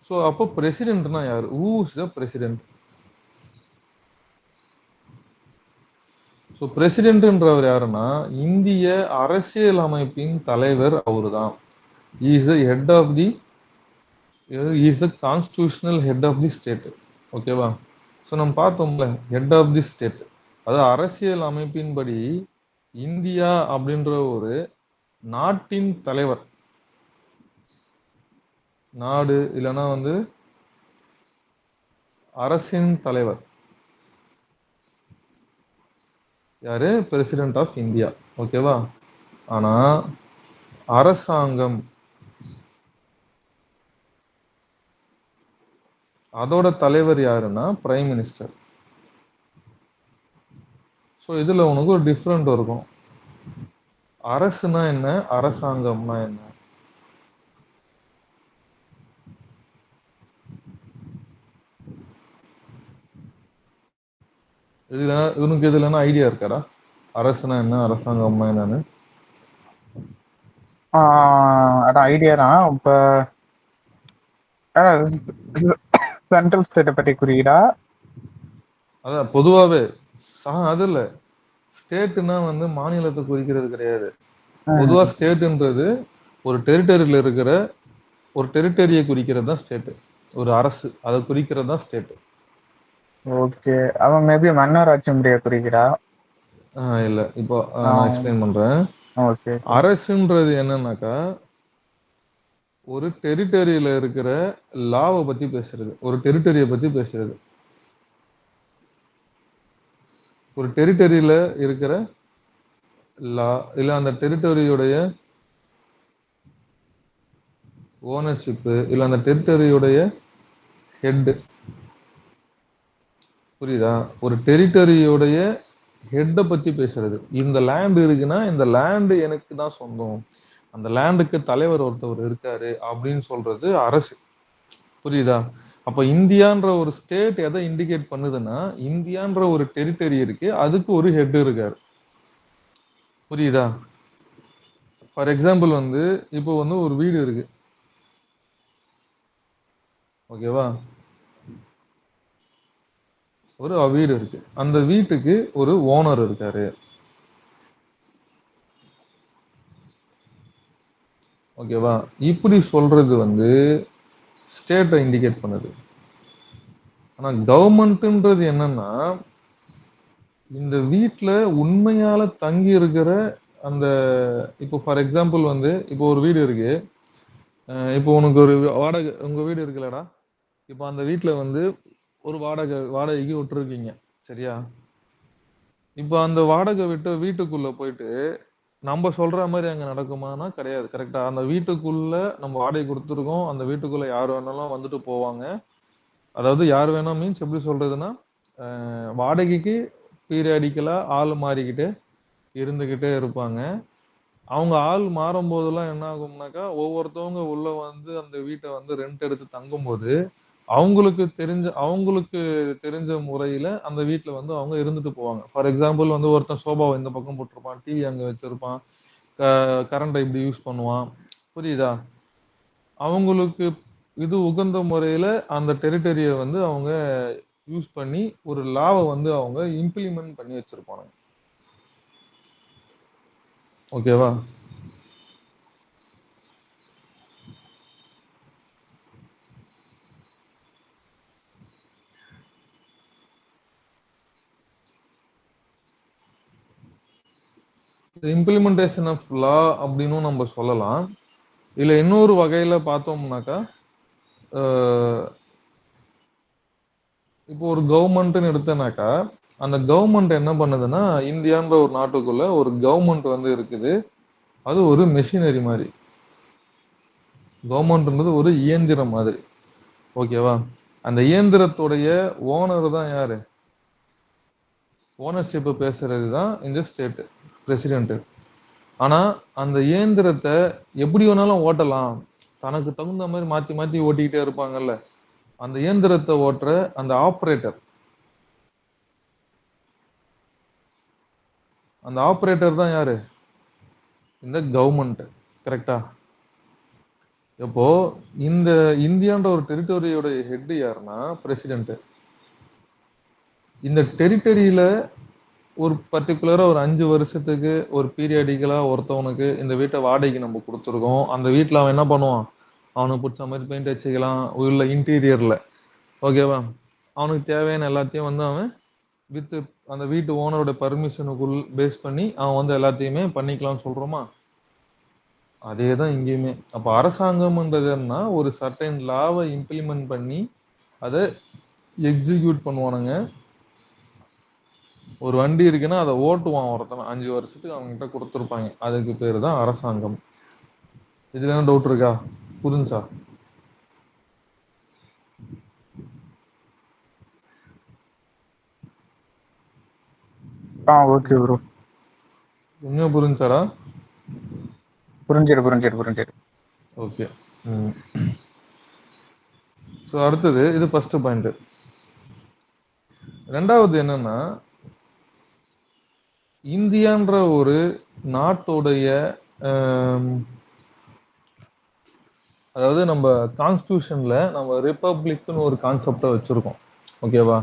ஸோ அப்போ பிரசிடென்ட்னா யாரு? Who is the president? So பிரசிடென்ட்ன்றவர் யாருன்னா இந்திய அரசியல் அமைப்பின் தலைவர் அவருதான். Is the head of the is the constitutional head of the state. ஓகேவா? ஸோ நம்ம பார்த்தோம்ல ஹெட் ஆஃப் தி ஸ்டேட், அதாவது அரசியல் அமைப்பின்படி இந்தியா அப்படின்ற ஒரு நாட்டின் தலைவர், நாடு இல்லைன்னா வந்து அரசின் தலைவர் யாரு? President of India. ஓகேவா? ஆனா அரசாங்கம் அதோட தலைவர் யாருன்னா பிரைம் மினிஸ்டர். ஸோ இதுல உனக்கு ஒரு டிஃப்ரெண்ட் இருக்கும். அரசுனா என்ன, அரசாங்கம்னா என்ன? இதுல உனக்கு இதுல ஐடியா இருக்காடா? அரசுனா என்ன, அரசாங்கம்னா என்னன்னு? அதான் ஐடியா தான். இப்போ சென்ட்ரல் ஸ்டேட்டை பற்றி குறியீடா? அதான் பொதுவாவே அது இல்ல. ஸ்டேட்னா வந்து மாநிலத்தை குறிக்கிறது கிடையாது. பொதுவா ஸ்டேட்ன்றது ஒரு டெரிட்டரியில இருக்கிற ஒரு டெரிட்டரியை குறிக்கிறது தான் ஸ்டேட். ஒரு அரசு அதை குறிக்கிறது தான் ஸ்டேட். ஓகே, அவன் மேபி மன்னராட்சி முறையை குறிக்கிறா? இல்ல, இப்போ நான் எக்ஸ்பிளைன் பண்றேன். ஓகே. அரசுன்றது என்னன்னாக்கா ஒரு டெரிட்டரியில இருக்கிற லாவை பத்தி பேசுறது, ஒரு டெரிட்டரியை பத்தி பேசுறது. ஒரு டெரிட்டரியில இருக்கிற லா இல்ல அந்த டெரிட்டரியுடைய ஓனர்ஷிப் இல்ல அந்த டெரிட்டரியுடைய ஹெட். புரியுதா? ஒரு டெரிட்டரியுடைய ஹெட்டை பத்தி பேசுறது. இந்த லேண்ட் இருக்குன்னா இந்த லேண்ட் எனக்கு தான் சொந்தம், அந்த லேண்டுக்கு தலைவர் ஒருத்தவர் இருக்காரு அப்படின்னு சொல்றது அரசு. புரியுதா? அப்ப இந்தியான்ற ஒரு ஸ்டேட் எதை இண்டிகேட் பண்ணுதுன்னா, இந்தியான்ற ஒரு டெரிட்டரி இருக்கு, அதுக்கு ஒரு ஹெட் இருக்காரு. புரியுதா? ஃபார் எக்ஸாம்பிள் வந்து இப்போ வந்து ஒரு வீடு இருக்கு, ஓகேவா? ஒரு வீடு இருக்கு, அந்த வீட்டுக்கு ஒரு ஓனர் இருக்காரு, ஓகேவா? இப்படி சொல்றது வந்து ஸ்டேட்டை இண்டிகேட் பண்ணுது. ஆனா கவர்மெண்ட்ன்றது என்னன்னா, இந்த வீட்ல உண்மையால தங்கி இருக்கிற அந்த, இப்போ ஃபார் எக்ஸாம்பிள் வந்து இப்போ ஒரு வீடு இருக்கு, இப்போ உனக்கு ஒரு வாடகை, உங்க வீடு இருக்குல்லடா, இப்போ அந்த வீட்ல வந்து ஒரு வாடகைக்கு விட்டுருக்கீங்க, சரியா? இப்போ அந்த வாடகை விட்டு வீட்டுக்குள்ள போயிட்டு நம்ம சொல்ற மாதிரி அங்க நடக்குமானா கிடையாது, கரெக்டா? அந்த வீட்டுக்குள்ள நம்ம வாடகை கொடுத்துருக்கோம், அந்த வீட்டுக்குள்ள யார் வேணாலும் வந்துட்டு போவாங்க. அதாவது யார் வேணா மீன்ஸ் எப்படி சொல்றதுன்னா, வாடகைக்கு பீரியாடிக்கலா ஆள் மாறிக்கிட்டு இருந்துகிட்டே இருப்பாங்க. அவங்க ஆள் மாறும்போதெல்லாம் என்ன ஆகும்னாக்கா, ஒவ்வொருத்தவங்க உள்ள வந்து அந்த வீட்ட வந்து ரெண்ட் எடுத்து தங்கும்போது, அவங்களுக்கு தெரிஞ்ச முறையில அந்த வீட்ல வந்து அவங்க இருந்துட்டு போவாங்க. ஃபார் எக்ஸாம்பிள் வந்து ஒருத்தன் சோபாவ இந்த பக்கம் போட்டிருப்பான், டிவி அங்க வச்சிருப்பான், கரண்ட்ட இப்படி யூஸ் பண்ணுவான். புரியுதா? அவங்களுக்கு இது உகந்த முறையில அந்த டெரிட்டரிய வந்து அவங்க யூஸ் பண்ணி ஒரு லாவ வந்து அவங்க இம்ப்ளிமெண்ட் பண்ணி வச்சிருப்பானுங்க. ஓகேவா? இம்ப்ளிமெண்டேஷன் ஆஃப் லா அப்படின்னும் நம்ம சொல்லலாம். இதுல இன்னொரு வகையில பார்த்தோம்னாக்கா, அஹ், இப்போ ஒரு கவர்மெண்ட்னு எடுத்தனாக்கா, அந்த கவர்மெண்ட் என்ன பண்ணுதுன்னா, இந்தியான்ற ஒரு நாட்டுக்குள்ள ஒரு கவர்மெண்ட் வந்து இருக்குது. அது ஒரு மெஷினரி மாதிரி. கவர்மெண்ட்ன்றது ஒரு இயந்திரம் மாதிரி, ஓகேவா? அந்த இயந்திரத்துடைய ஓனர் தான் யாரு? ஓனர்ஷிப் பேசுறது தான் இந்த ஸ்டேட் பிரசிடென்ட். ஆனா அந்த இயந்திரத்தை எப்படி வேணாலும் ஓட்டலாம், தனக்கு தகுந்த மாதிரி மாத்தி மாத்தி ஓட்டிக்கிட்டே இருப்பாங்கல்ல, அந்த இயந்திரத்தை ஓட்டுற அந்த ஆபரேட்டர், அந்த ஆபரேட்டர் தான் யாரு? இந்த கவர்மெண்ட், கரெக்டா? இப்போ இந்த இந்தியான்ற ஒரு டெரிட்டரியோட ஹெட் யாருன்னா பிரசிடென்ட். இந்த டெரிட்டரியில ஒரு பர்டிகுலரா ஒரு 5 வருஷத்துக்கு ஒரு பீரியாடிக்கலா ஒருத்தவனுக்கு இந்த வீட்டை வாடகைக்கு நம்ம கொடுத்துருக்கோம். அந்த வீட்ல அவன் என்ன பண்ணுவான்? அவனுக்கு பிடிச்ச மாதிரி பெயிண்ட் அடிச்சுக்கலாம் உள்ள இன்டீரியர்ல, ஓகேவா? அவனுக்கு தேவையான எல்லாத்தையும் வந்து அவன் வித் அந்த வீட்டு ஓனரோட பர்மிஷனுக்குள் பேஸ் பண்ணி அவன் வந்து எல்லாத்தையுமே பண்ணிக்கலாம்னு சொல்றோமா? அதே தான் இங்கேயுமே. அப்ப அரசாங்கம்ன்றது என்ன, ஒரு சர்டைன் லாவை இம்ப்ளிமெண்ட் பண்ணி அதை எக்ஸிக்யூட் பண்ணுவானுங்க. ஒரு வண்டி இருக்குன்னா அதை ஓட்டுவான் ஒருத்தன், 5 வருஷத்துக்கு அவன்கிட்ட கொடுத்துருப்பாங்க. அதுக்கு பேரு தான் அரசாங்கம். இதுல என்ன டவுட் இருக்கா? புரிஞ்சா? Okay bro. இன்னும் புரிஞ்சாடா? புரிஞ்சிரு. ஓகே. ஸோ அடுத்தது, இது ஃபர்ஸ்ட் பாயிண்ட். ரெண்டாவது என்னன்னா, இந்தியான்ற ஒரு நாட்டுடைய ஆம், அதாவது நம்ம கான்ஸ்டியூஷன்ல நம்ம ரிப்பப்ளிக்னு ஒரு கான்செப்டை வச்சிருக்கோம், ஓகேவா?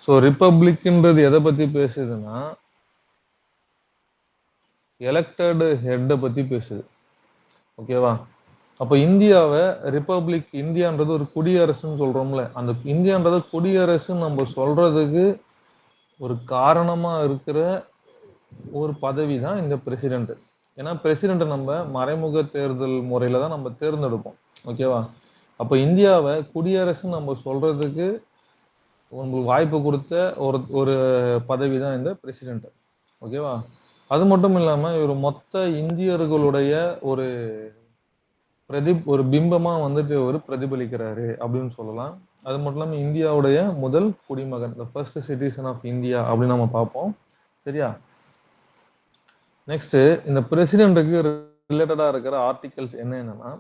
ஸோ ரிப்பப்ளிக்ன்றது எதை பத்தி பேசுதுன்னா, எலெக்டட் ஹெட்டை பத்தி பேசுது, ஓகேவா? அப்ப இந்தியாவை ரிப்பப்ளிக், இந்தியான்றது ஒரு குடியரசுன்னு சொல்றோம்ல, அந்த இந்தியான்றது குடியரசுன்னு நம்ம சொல்றதுக்கு ஒரு காரணமா இருக்கிற ஒரு பதவி தான் இந்த பிரசிடென்ட். ஏன்னா பிரசிடென்ட் நம்ம மறைமுக தேர்தல் முறையில தான் நம்ம தேர்ந்தெடுப்போம், ஓகேவா? அப்ப இந்தியாவை குடியரசுன்னு நம்ம சொல்றதுக்கு உங்களுக்கு வாய்ப்பு கொடுத்த ஒரு ஒரு பதவி தான் இந்த பிரசிடென்ட், ஓகேவா? அது மட்டும் இல்லாம இவர் மொத்த இந்தியர்களுடைய ஒரு ஒரு பிம்பமா வந்துட்டு ஒரு பிரதிபலிக்கிறாரு அப்படின்னு சொல்லலாம். அது மட்டும் இல்லாம இந்தியாவுடைய முதல் குடிமகன், the first citizen of India அப்படின்னு நம்ம பார்ப்போம், சரியா? நெக்ஸ்ட், இந்த பிரசிடென்ட்டுக்கு ரிலேட்டடா இருக்கிற ஆர்டிகல்ஸ் என்னன்னா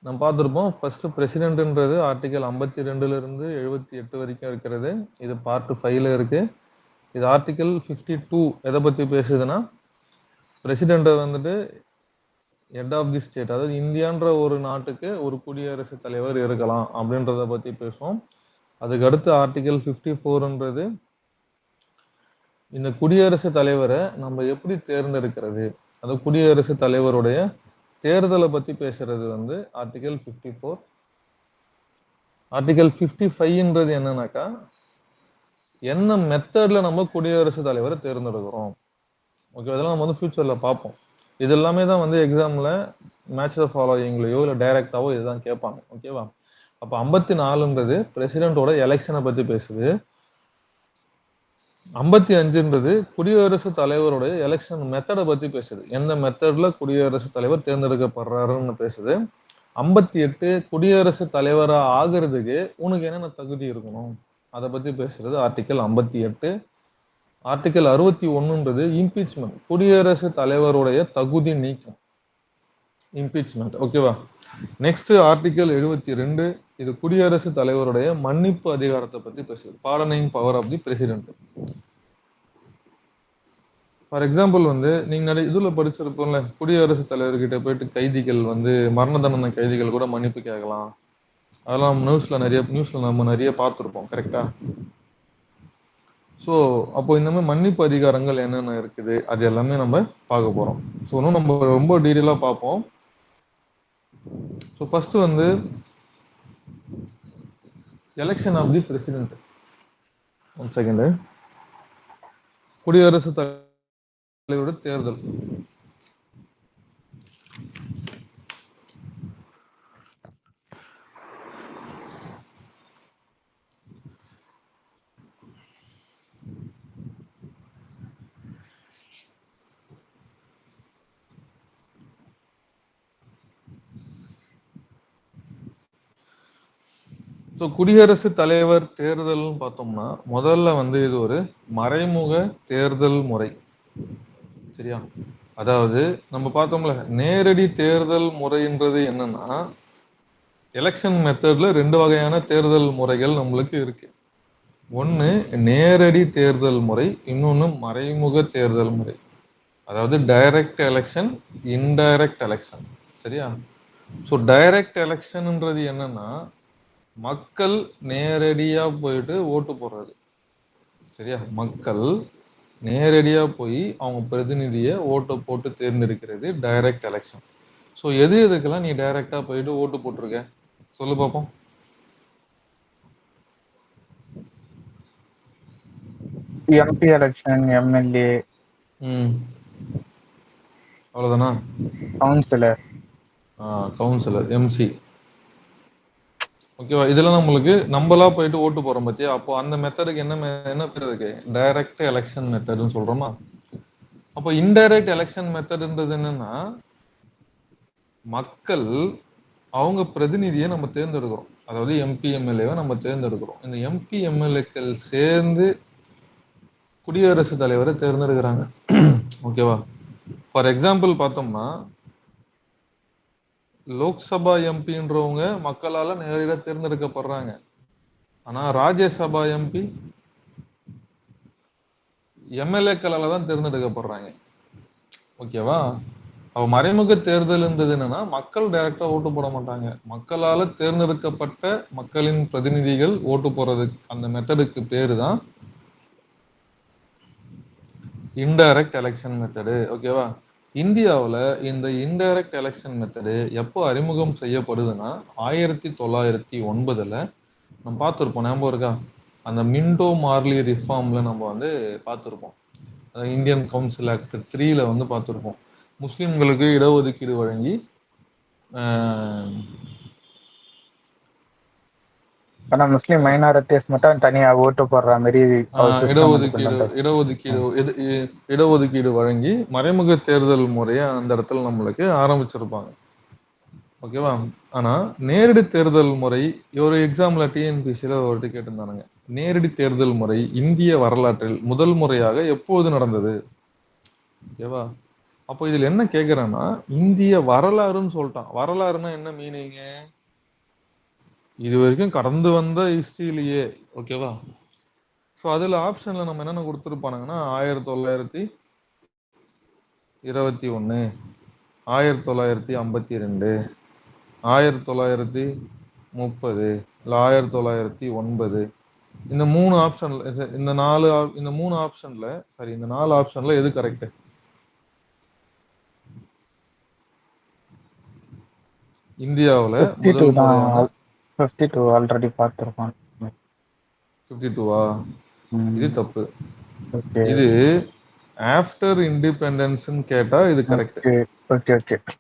நம்ம பார்த்துருப்போம். ஃபர்ஸ்ட் பிரசிடென்ட்ன்றது ஆர்டிகல் 52ல இருந்து 78 வரைக்கும் இருக்கிறது. இது பார்ட் 5ல இருக்கு. இது ஆர்டிகல் 52 எதை பத்தி பேசுதுன்னா பிரசிடென்ட் வந்துட்டு ஹெட் ஆஃப் தி ஸ்டேட், அதாவது இந்தியான்ற ஒரு நாட்டுக்கு ஒரு குடியரசுத் தலைவர் இருக்கலாம் அப்படின்றத பத்தி பேசுவோம். அதுக்கு அடுத்து ஆர்டிகல் 54ன்றது இந்த குடியரசுத் தலைவரை நம்ம எப்படி தேர்ந்தெடுக்கிறது, அது குடியரசுத் தலைவருடைய தேர்தலை பத்தி பேசுறது வந்து ஆர்டிகல் 54. ஆர்டிகல் 55ன்றது என்னன்னாக்கா என்ன மெத்தட்ல நம்ம குடியரசுத் தலைவரை தேர்ந்தெடுக்கிறோம். ஓகே, இதெல்லாம் நம்ம வந்து ஃபியூச்சர்ல பார்ப்போம். இது எல்லாமே தான் வந்து எக்ஸாம்ல மேட்ச் த ஃபாலோயிங்லயோ இல்லை டைரக்டாவோ இதுதான் கேட்பாங்க. ஓகேவா? அப்போ 54ன்றது பிரசிடென்ட்டோட எலெக்ஷனை பத்தி பேசுது. 55ன்றது குடியரசுத் தலைவருடைய எலெக்ஷன் மெத்தடை பத்தி பேசுது. எந்த மெத்தட்ல குடியரசுத் தலைவர் தேர்ந்தெடுக்கப்படுறாருன்னு பேசுது. 58 குடியரசுத் தலைவரா ஆகிறதுக்கு உனக்கு என்னென்ன தகுதி இருக்கணும் அதை பத்தி பேசுறது ஆர்டிகல் 58. ஆர்டிகல் 61ன்றது இம்பீச்மெண்ட், குடியரசுத் தலைவருடைய தகுதி நீக்கம், இம்பீச்மெண்ட். ஓகேவா? நெக்ஸ்ட் ஆர்டிகல் 72, இது குடியரசுத் தலைவருடைய மன்னிப்பு அதிகாரத்தை பத்தி பேசுது, pardoning power of the president. For example வந்து நீங்க நிறைய இதுல படிச்சிருப்போம்ல, குடியரசுத் தலைவர்கிட்ட போயிட்டு கைதிகள் வந்து மரண தண்டனை கைதிகள் கூட மன்னிப்பு கேட்கலாம். அதெல்லாம் நியூஸ்ல நம்ம நிறைய பார்த்துருப்போம். கரெக்டா? ஸோ அப்போ இந்த மாதிரி மன்னிப்பு அதிகாரங்கள் என்னென்ன இருக்குது அது எல்லாமே நம்ம பார்க்க போறோம். ஸோ இன்னும் நம்ம ரொம்ப டீட்டெயிலா பார்ப்போம். ஸோ ஃபர்ஸ்ட் வந்து election of the president. One second. குடியரசுத் தலைவருடைய தேர்தல். ஸோ குடியரசுத் தலைவர் தேர்தல்னு பார்த்தோம்னா முதல்ல வந்து இது ஒரு மறைமுக தேர்தல் முறை. சரியா? அதாவது நம்ம பார்த்தோம்ல, நேரடி தேர்தல் முறைன்றது என்னன்னா, எலெக்ஷன் மெத்தட்ல ரெண்டு வகையான தேர்தல் முறைகள் நம்மளுக்கு இருக்கு. ஒன்னு நேரடி தேர்தல் முறை, இன்னொன்னு மறைமுக தேர்தல் முறை. அதாவது டைரக்ட் எலெக்ஷன், இன்டைரக்ட் எலெக்ஷன். சரியா? ஸோ டைரக்ட் எலெக்ஷன்ன்றது என்னன்னா மக்கள் நேரடியா போயிட்டு ஓட்டு போடுறது. சரியா? மக்கள் நேரடியா போய் அவங்க பிரதிநிதியை ஓட்டு போட்டு தேர்ந்தெடுக்கிறது டைரக்ட் எலெக்ஷன். ஸோ எதுக்கெல்லாம் நீ டைரக்டா போயிட்டு ஓட்டு போட்டிருக்க சொல்லு பார்ப்போம். எம்பி எலெக்ஷன், எம்எல்ஏ, அவ்வளவுதானா? கவுன்சிலர். Councillor, MC. ஓகேவா? இதெல்லாம் நம்மளுக்கு நம்மளா போயிட்டு ஓட்டு போறோம் பத்தியா? அப்போ அந்த மெத்தடுக்கு என்ன பேர் இருக்கு? டைரக்ட் எலெக்ஷன் மெத்தட்னு சொல்றோமா? அப்போ இன்டைரக்ட் எலெக்ஷன் மெத்தட்ன்றது என்னன்னா மக்கள் அவங்க பிரதிநிதியை நம்ம தேர்ந்தெடுக்கிறோம். அதாவது எம்பி எம்எல்ஏவை நம்ம தேர்ந்தெடுக்கிறோம். இந்த எம்பி எம்எல்ஏக்கள் சேர்ந்து குடியரசுத் தலைவரை தேர்ந்தெடுக்கிறாங்க. ஓகேவா? ஃபார் எக்ஸாம்பிள் பார்த்தோம்னா லோக்சபா எம்பின்றவங்க மக்களால நேரடியாக தேர்ந்தெடுக்கப்படுறாங்க. ஆனா ராஜ்யசபா எம்பி எம்எல்ஏக்களால தான் தேர்ந்தெடுக்கப்படுறாங்க. ஓகேவா? அவ மறைமுக தேர்தல் இருந்தது என்னன்னா மக்கள் டைரக்டா ஓட்டு போட மாட்டாங்க. மக்களால தேர்ந்தெடுக்கப்பட்ட மக்களின் பிரதிநிதிகள் ஓட்டு போறது. அந்த மெத்தடுக்கு பேரு தான் இன்டைரக்ட் எலெக்ஷன் மெத்தடு. ஓகேவா? இந்தியாவில் இந்த இன்டைரக்ட் எலெக்ஷன் மெத்தடு எப்போ அறிமுகம் செய்யப்படுதுன்னா 1909 நம்ம பார்த்துருப்போம். ஞாபகம் இருக்கா? அந்த மின்டோ மார்லி ரிஃபார்ம்ல நம்ம வந்து பார்த்துருப்போம். இந்தியன் கவுன்சில் ஆக்ட் 3ல வந்து பார்த்துருப்போம். முஸ்லிம்களுக்கு இடஒதுக்கீடு வழங்கி ஆனா முஸ்லீம் மைனாரிட்டிஸ் மட்டும் தனியா ஓட்டு போடுற மாதிரி இடஒதுக்கீடு வழங்கி மறைமுக தேர்தல் முறையை அந்த இடத்துல நம்மளுக்கு ஆரம்பிச்சிருப்பாங்க. ஓகேவா? ஆனா நேரடி தேர்தல் முறை ஒரு எக்ஸாம்ல டிஎன்பிசில ஒரு கேட்டிருந்தானுங்க. நேரடி தேர்தல் முறை இந்திய வரலாற்றில் முதல் முறையாக எப்போது நடந்தது? ஓகேவா? அப்போ இதுல என்ன கேக்குறேன்னா, இந்திய வரலாறுன்னு சொல்லிட்டான். வரலாறுனா என்ன மீனிங்? இது வரைக்கும் கடந்து வந்த ஹிஸ்டரியிலேயே, ஓகேவா? ஸோ அதுல ஆப்ஷன்ல நம்ம என்னென்ன கொடுத்துருப்பானுங்கன்னா 1921, 1952, 1930, இல்ல 1909, இந்த மூணு ஆப்ஷன்ல இந்த மூணு ஆப்ஷன்ல சாரி இந்த 4 ஆப்ஷன்ல எது கரெக்ட்? இந்தியாவுல 52 முதல் தான். முறையான 52 ஆல்ரெடி பார்த்துருக்கோம். 52வா? இது தப்பு. ஓகே இது ஆஃப்டர் இண்டிபெண்டன்ஸ்னு கேட்டா இது கரெக்ட். Okay okay okay.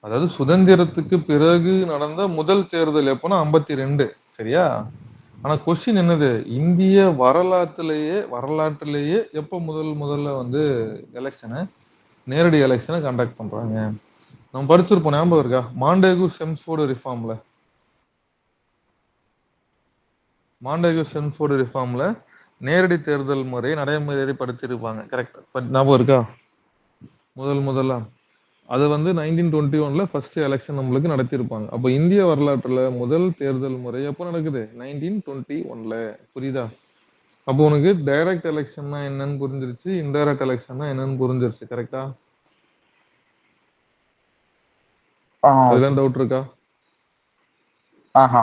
அதாவது சுதந்திரத்துக்கு பிறகு நடந்த முதல் தேர்தல் எப்போனா 52, சரியா? ஆனா கொஸ்டின் என்னது, இந்திய வரலாற்றிலேயே எப்போ முதல்ல வந்து எலெக்ஷனை, நேரடி எலெக்ஷனை கண்டக்ட் பண்றாங்க? நம்ம படிச்சிருப்போம், ஞாபகம் இருக்கா? மாண்டேகு செம்ஸ்ஃபோர்டு ரிஃபார்ம்ல நேரடி தேர்தல் முறை நடைமுறைப்படுத்தியிருப்பாங்க. கரெக்ட், ஞாபகம் இருக்கா? முதல்ல அது வந்து 1921ல ஃபர்ஸ்ட் எலெக்ஷன் நம்மளுக்கு நடத்தியிருப்பாங்க. அப்போ இந்திய வரலாற்றுல முதல் தேர்தல் முறை எப்போ நடக்குது? 1921ல. புரியுதா? அப்போ உனக்கு டைரக்ட் எலெக்ஷன்னா என்னன்னு புரிஞ்சிருச்சு, இன்டைரக்ட் எலெக்ஷன்னா என்னன்னு புரிஞ்சிருச்சு. கரெக்டா? ஓகே. அதுதான் டவுட் இருக்கா?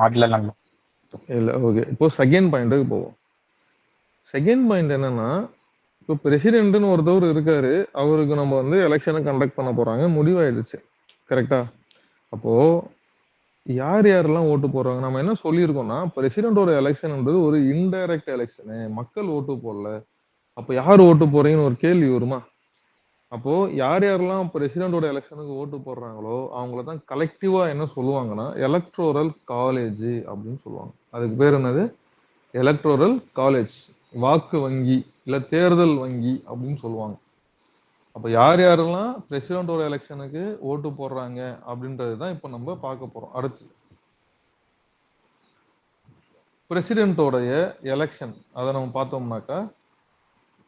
அதுல இல்லைங்க. இல்ல, ஓகே. இப்போ செகண்ட் பாயிண்ட்டுக்கு போவோம். செகண்ட் பாயிண்ட் என்னன்னா, இப்போ பிரசிடென்ட்னு ஒருத்தவர் இருக்காரு, அவருக்கு நம்ம வந்து எலெக்ஷனை கண்டக்ட் பண்ண போறாங்க, முடிவாயிடுச்சு. கரெக்டா? அப்போ யார் யாரெல்லாம் ஓட்டு போடுறாங்க? நம்ம என்ன சொல்லியிருக்கோம்னா, பிரசிடென்டோட எலெக்ஷன்ன்றது ஒரு இன்டைரக்ட் எலெக்ஷனு, மக்கள் ஓட்டு போடல. அப்ப யார் ஓட்டு போறீங்கன்னு ஒரு கேள்வி வருமா? அப்போ யார் யாரெல்லாம் பிரசிடென்டோட எலெக்ஷனுக்கு ஓட்டு போடுறாங்களோ அவங்கள தான் கலெக்டிவா என்ன சொல்லுவாங்கன்னா எலக்ட்ரோரல் காலேஜ் அப்படின்னு சொல்லுவாங்க. அதுக்கு பேர் என்னது? Electoral college. வாக்கு வங்கி, இல்ல தேர்தல் வங்கி அப்படின்னு சொல்லுவாங்க. அப்ப யார் யாரெல்லாம் பிரசிடென்டோட எலெக்ஷனுக்கு ஓட்டு போடுறாங்க அப்படின்றது தான் இப்ப நம்ம பார்க்க போறோம். அடுத்து பிரசிடென்டோடைய எலெக்ஷன் அதை நம்ம பார்த்தோம்னாக்கா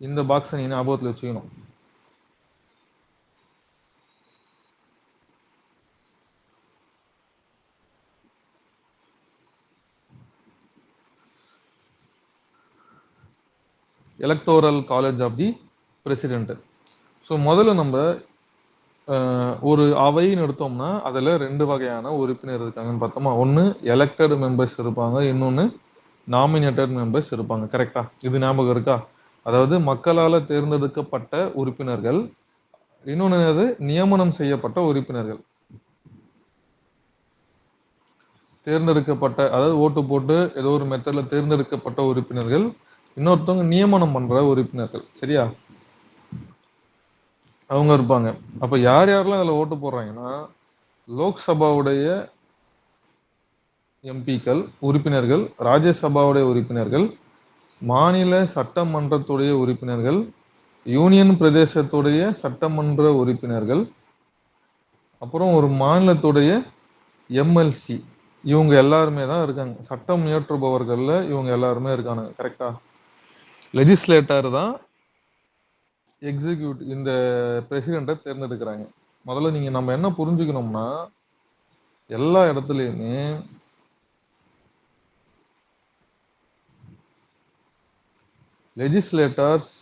இந்த பாக்ஸை நீ ஞாபகத்தில் வச்சுக்கணும். Electoral college of the president. So முதல்ல நம்ம ஒரு அவைன்னு எடுத்தோம்னா அதில் ரெண்டு வகையான உறுப்பினர் இருக்காங்கன்னு பார்த்தோமா. ஒன்று எலெக்டட் மெம்பர்ஸ் இருப்பாங்க, இன்னொன்று நாமினேட்டட் மெம்பர்ஸ் இருப்பாங்க. கரெக்டா? இது ஞாபகம் இருக்கா? அதாவது மக்களால் தேர்ந்தெடுக்கப்பட்ட உறுப்பினர்கள், இன்னொன்று நியமனம் செய்யப்பட்ட உறுப்பினர்கள். தேர்ந்தெடுக்கப்பட்ட, அதாவது ஓட்டு போட்டு ஏதோ ஒரு மெத்தட்ல தேர்ந்தெடுக்கப்பட்ட உறுப்பினர்கள், இன்னொருத்தவங்க நியமனம் பண்ற உறுப்பினர்கள். சரியா? அவங்க இருப்பாங்க. அப்ப யார் யாரெல்லாம் அதுல ஓட்டு போடுறாங்கன்னா, லோக்சபாவுடைய எம்பிக்கள் உறுப்பினர்கள், ராஜ்யசபாவுடைய உறுப்பினர்கள், மாநில சட்டமன்றத்துடைய உறுப்பினர்கள், யூனியன் பிரதேசத்துடைய சட்டமன்ற உறுப்பினர்கள், அப்புறம் ஒரு மாநிலத்துடைய எம்எல்சி, இவங்க எல்லாருமே தான் இருக்காங்க. சட்டம் இயற்றுபவர்கள்ல இவங்க எல்லாருமே இருக்காங்க. கரெக்டா? லெஜிஸ்லேட்டர் தான் எக்ஸிக்யூட் இந்த பிரசிடென்ட்டை தேர்ந்தெடுக்கிறாங்க. முதல்ல நம்ம என்ன புரிஞ்சுக்கணும்னா, எல்லா இடத்துலையுமே லெஜிஸ்லேட்டர்ஸ்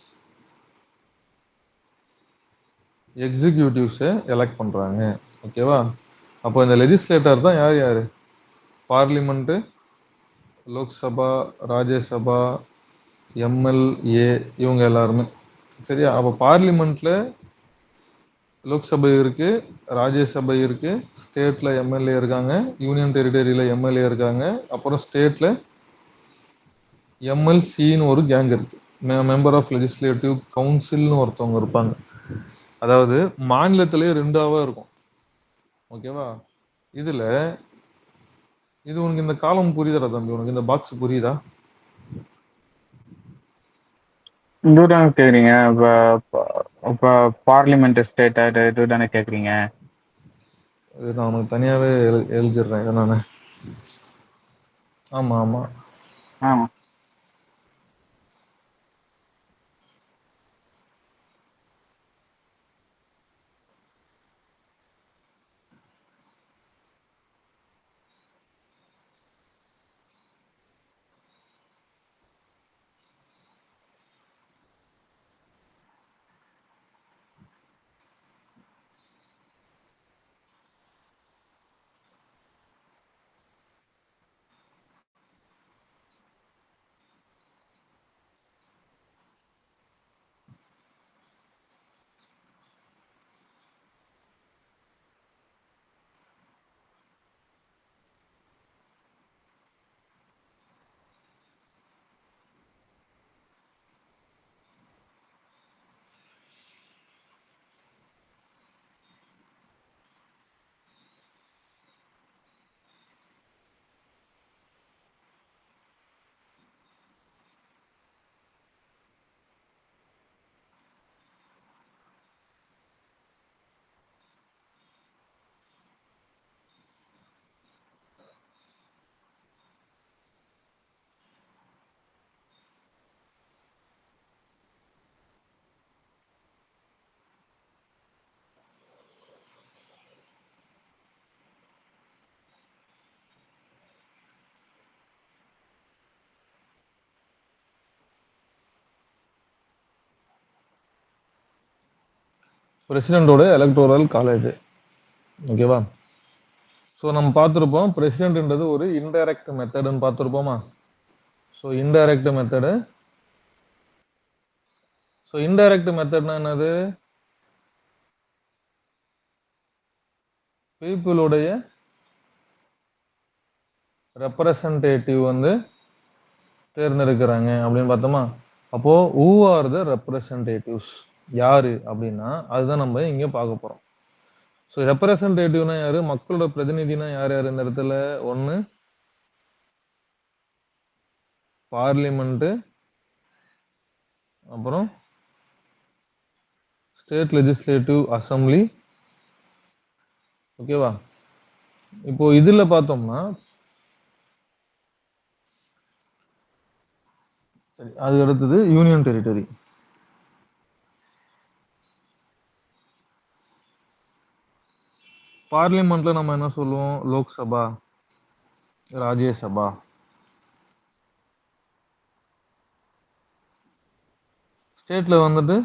எக்ஸிக்யூட்டிவ்ஸை எலெக்ட் பண்றாங்க. ஓகேவா? அப்போ இந்த லெஜிஸ்லேட்டர் தான் யார் யாரு? பார்லிமெண்ட், லோக்சபா, ராஜ்யசபா, எம்எல்ஏ, இவங்க எல்லாருமே. சரியா? அப்போ பார்லிமெண்ட்ல லோக்சபை இருக்கு, ராஜ்யசபை இருக்கு, ஸ்டேட்ல எம்எல்ஏ இருக்காங்க, யூனியன் டெரிட்டரியில எம்எல்ஏ இருக்காங்க, அப்புறம் ஸ்டேட்ல எம்எல்சின்னு ஒரு கேங் இருக்கு. மெம்பர் ஆஃப் லெஜிஸ்லேட்டிவ் கவுன்சில்னு ஒருத்தவங்க இருப்பாங்க. அதாவது மாநிலத்திலேயே ரெண்டாவா இருக்கும். ஓகேவா? இதுல இது உனக்கு இந்த காலம் புரியுதா தம்பி? உனக்கு இந்த பாக்ஸ் புரியுதா? இதுதானே கேக்குறீங்க. இப்போ பார்லிமெண்ட் ஸ்டேட் இதுதானே கேக்குறீங்க. இது நான் உனக்கு தனியாவே எழுதிடுறேன் இதை நானு. ஆமா ஆமா. ஆ பிரசிடென்ட்டோட எலக்டோரல் காலேஜ். ஓகேவா? ஸோ நம்ம பார்த்துருப்போம் பிரசிடென்ட்ன்றது ஒரு இன்டைரக்ட் மெத்தடுன்னு பார்த்துருப்போமா? So indirect method. So indirect மெத்தட்னா என்னது? பீப்புளுடைய ரெப்ரசன்டேட்டிவ் வந்து தேர்ந்தெடுக்கிறாங்க அப்படின்னு பார்த்தோமா? அப்போ ஹூ ஆர் த ரெப்ரசன்டேட்டிவ்ஸ்? யாரு அப்படின்னா அதுதான் நம்ம இங்க பார்க்க போறோம். ஸோ ரெப்ரசன்டேட்டிவ்னா யாரு? மக்களோட பிரதிநிதினா யார் யார் இந்த இடத்துல? ஒன்று பார்லிமெண்ட், அப்புறம் ஸ்டேட் லெஜிஸ்லேட்டிவ் அசம்பிளி. ஓகேவா? இப்போ இதுல பார்த்தோம்னா சரி, அது அடுத்தது யூனியன் டெரிட்டரி. பார்லிமெண்ட்ல நம்ம என்ன சொல்லுவோம்? லோக்சபா, ராஜ்யசபா. ஸ்டேட்ல வந்துட்டு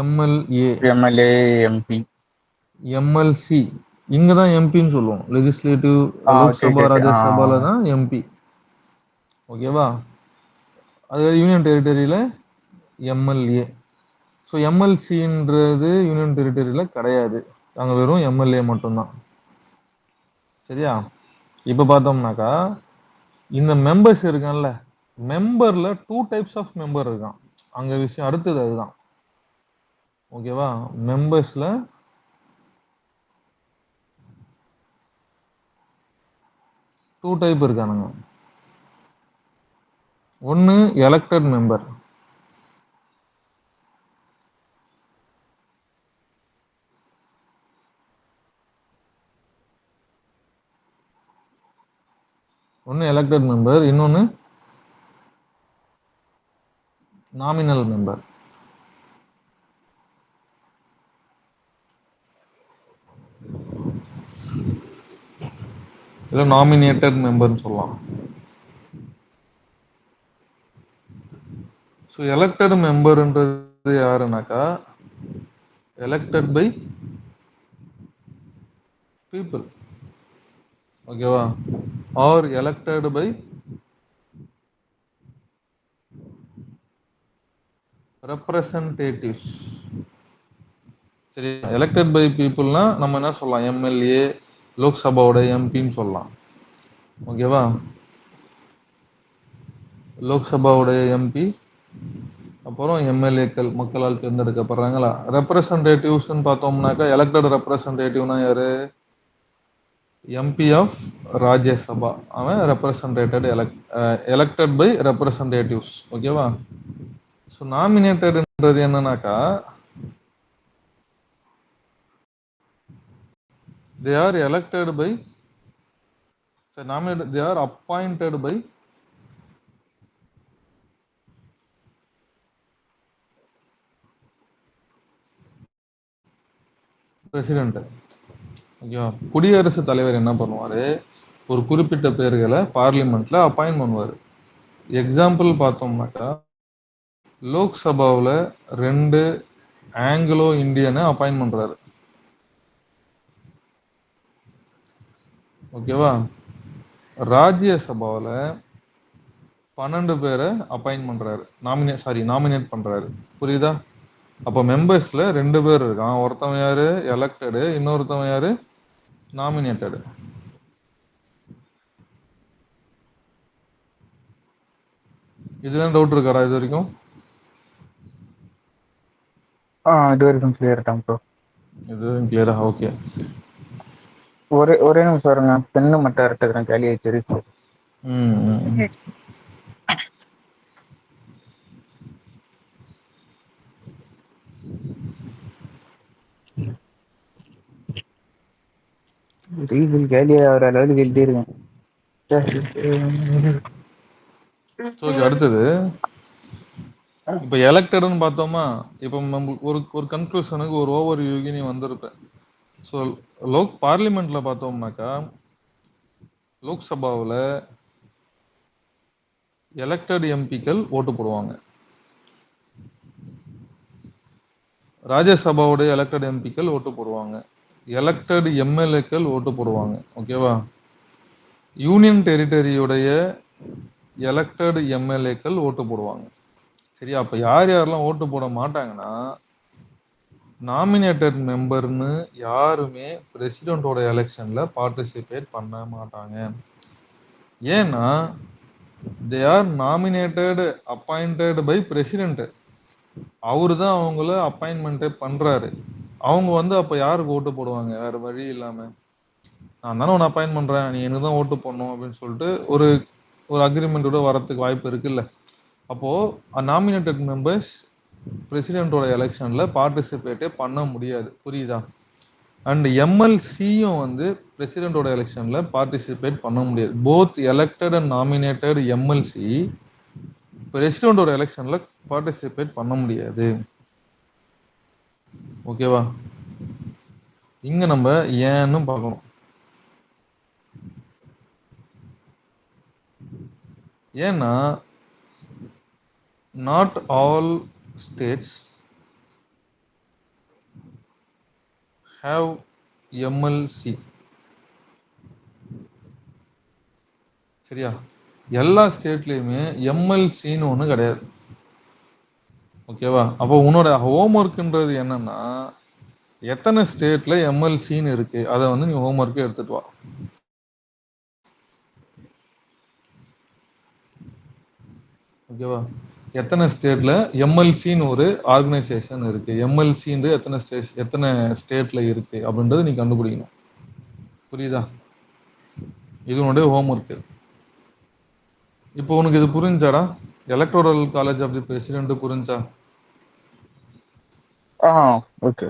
எம்எல்ஏ, எம்எல்ஏ, எம்பி. எம்எல்சி. இங்க தான் எம்பின்னு சொல்லுவோம். Legislative okay Lok Sabha, okay okay. ராஜ்யசபால தான் எம்பி. ஓகேவா? அது யூனியன் டெரிட்டரியில எம்எல்ஏ. ஸோ எம்எல்சின்றது யூனியன் டெரிட்டரியில கிடையாது. அங்க வெறும் எம்எல்ஏ மட்டும்தான். சரியா? இப்ப பார்த்தோம்னாக்கா இந்த மெம்பர்ஸ் இருக்கான்ல, மெம்பர்ல 2 டைப்ஸ் ஆஃப் மெம்பர் இருக்கான். அங்க விஷயம் அடுத்தது அதுதான். ஓகேவா? மெம்பர்ஸ்ல 2 டைப் இருக்கானுங்க. ஒன்னு எலெக்டட் மெம்பர். ஒன்னு எலெக்டட் மெம்பர், இன்னொன்னு நாமினல் மெம்பர். இல்ல நாமினேட்டட் மெம்பர்னு சொல்லலாம். ஸோ எலெக்டட் மெம்பர்ன்றது யாருனாக்கா எலெக்டட் பை பீப்புள். ஓகேவா? Or elected by representatives. சரி, எலெக்டட் பை பீப்புள்னா நம்ம என்ன சொல்லலாம்? எம்எல்ஏ, லோக்சபாவோட எம்பின்னு சொல்லலாம். ஓகேவா? லோக்சபாவுடைய எம்பி, அப்புறம் எம்எல்ஏக்கள் மக்களால் தேர்ந்தெடுக்கப்படுறாங்களா? ரெப்ரசன்டேட்டிவ்ஸ்ன்னு பார்த்தோம்னாக்கா எலெக்டட் ரெப்ரசன்டேட்டிவ்னா யாரு? MP of Rajya Sabha. அவன் ரெப்ரசன்டேட்டட் எலெக்டட் பை ரெப்ரசன்டேட்டிவ்ஸ். ஓகேவா? ஸோ நாமினேட்டட்ன்றது என்னன்னாக்கா they are elected by nominated, they are appointed by president. ஓகேவா? குடியரசுத் தலைவர் என்ன பண்ணுவாரு? ஒரு குறிப்பிட்ட பேர்களை பார்லிமெண்ட்ல அப்பாயிண்ட் பண்ணுவாரு. எக்ஸாம்பிள் பார்த்தோம்னாக்கா லோக்சபாவில் 2 ஆங்கிலோ இந்தியனை அப்பாயிண்ட் பண்றாரு. ஓகேவா? ராஜ்யசபாவில் 12 பேரை அப்பாயிண்ட் பண்றாரு. நாமினேட் பண்றாரு. புரியுதா? அப்ப மெம்பர்ஸ்ல 2 பேர் இருக்கான். ஒருத்தவன் யாரு? எலெக்டடு, இன்னொருத்தவன் யாரு? நாமினேட்டடு. இதுதான் டவுட் இருக்காடா இது வரைக்கும்? இது வரைக்கும் கிளியர் தான் ப்ரோ. இது கிளியரா? ஓகே. ஒரே நிமிஷம் வருங்க, பெண்ணு மட்டும் எடுத்துக்கிறேன், கேலி ஆயிடுச்சு. ரீசன் கேலியா ஆகிற அளவுக்கு எழுதிருக்கேன். ஓகே, அடுத்தது இப்ப எலெக்டட்னு பார்த்தோமா? இப்ப நம்ம ஒரு கன்க்ளூஷனுக்கு ஒரு ஓவர் வியூக்கு நீ வந்திருப்ப. ஸோ பார்லிமெண்ட்ல பார்த்தோம்னாக்கா லோக்சபாவில் எலெக்டட் எம்பிக்கள் ஓட்டு போடுவாங்க. ராஜ்யசபாவுடைய எலெக்டட் எம்பிக்கள் ஓட்டு போடுவாங்க, எலெக்டட் எம்எல்ஏக்கள் ஓட்டு போடுவாங்க. ஓகேவா? யூனியன் டெரிட்டரியுடைய எலெக்டட் எம்எல்ஏக்கள் ஓட்டு போடுவாங்க. சரியா? அப்ப யார் யாரெல்லாம் ஓட்டு போட மாட்டாங்கன்னா, நாமினேட்டட் மெம்பர்னு யாருமே பிரசிடென்ட்டோட எலெக்ஷன்ல பார்ட்டிசிபேட் பண்ண மாட்டாங்க. ஏன்னா they are nominated appointed by president. அவரு தான் அவங்கள அப்பாயின்மெண்ட்டே பண்றாரு. அவங்க வந்து அப்ப யாருக்கு ஓட்டு போடுவாங்க? வேற வழி இல்லாம, நான் தானே உன்னை அப்பாயின் பண்றேன், நீ எனக்கு தான் ஓட்டு போடணும் அப்படின்னு சொல்லிட்டு ஒரு ஒரு அக்ரிமெண்டோட வரத்துக்கு வாய்ப்பு இருக்குல்ல. அப்போ நாமினேட்டட் மெம்பர்ஸ் பிரசிடென்ட்டோட எலெக்ஷன்ல பார்ட்டிசிபேட்டே பண்ண முடியாது. புரியுதா? அண்ட் எம்எல்சியும் வந்து பிரசிடென்ட்டோட எலெக்ஷன்ல பார்ட்டிசிபேட் பண்ண முடியாது. Both elected and nominated MLC பிரசிடென்ட்டோட எலெக்ஷன்ல பார்ட்டிசிபேட் பண்ண முடியாது. ஓகேவா? இங்க நம்ம ஏன்னு பார்க்கணும். ஏன்னா not all states have MLC. சரியா? எல்லா ஸ்டேட்லயுமே எம்எல்சின்னு ஒண்ணு கிடையாது. ஓகேவா? அப்போ உன்னோட ஹோம்ஒர்க்ன்றது என்னன்னா, எத்தனை ஸ்டேட்ல எம்எல்சின்னு இருக்கு அதை வந்து நீ ஹோம்ஒர்க் எடுத்துட்டு வா. ஓகேவா? எத்தனை ஸ்டேட்ல எம்எல்சின்னு ஒரு ஆர்கனைசேஷன் இருக்கு, எம்எல்சின்னு எத்தனை ஸ்டேட்ல இருக்கு அப்படின்றது நீ கண்டுபிடிக்கணும். புரியுதா? இது உன்னுடைய ஹோம்ஒர்க். இப்போ உனக்கு இது புரிஞ்சாடா? Electoral college of the president புரிஞ்சா? ஓகே.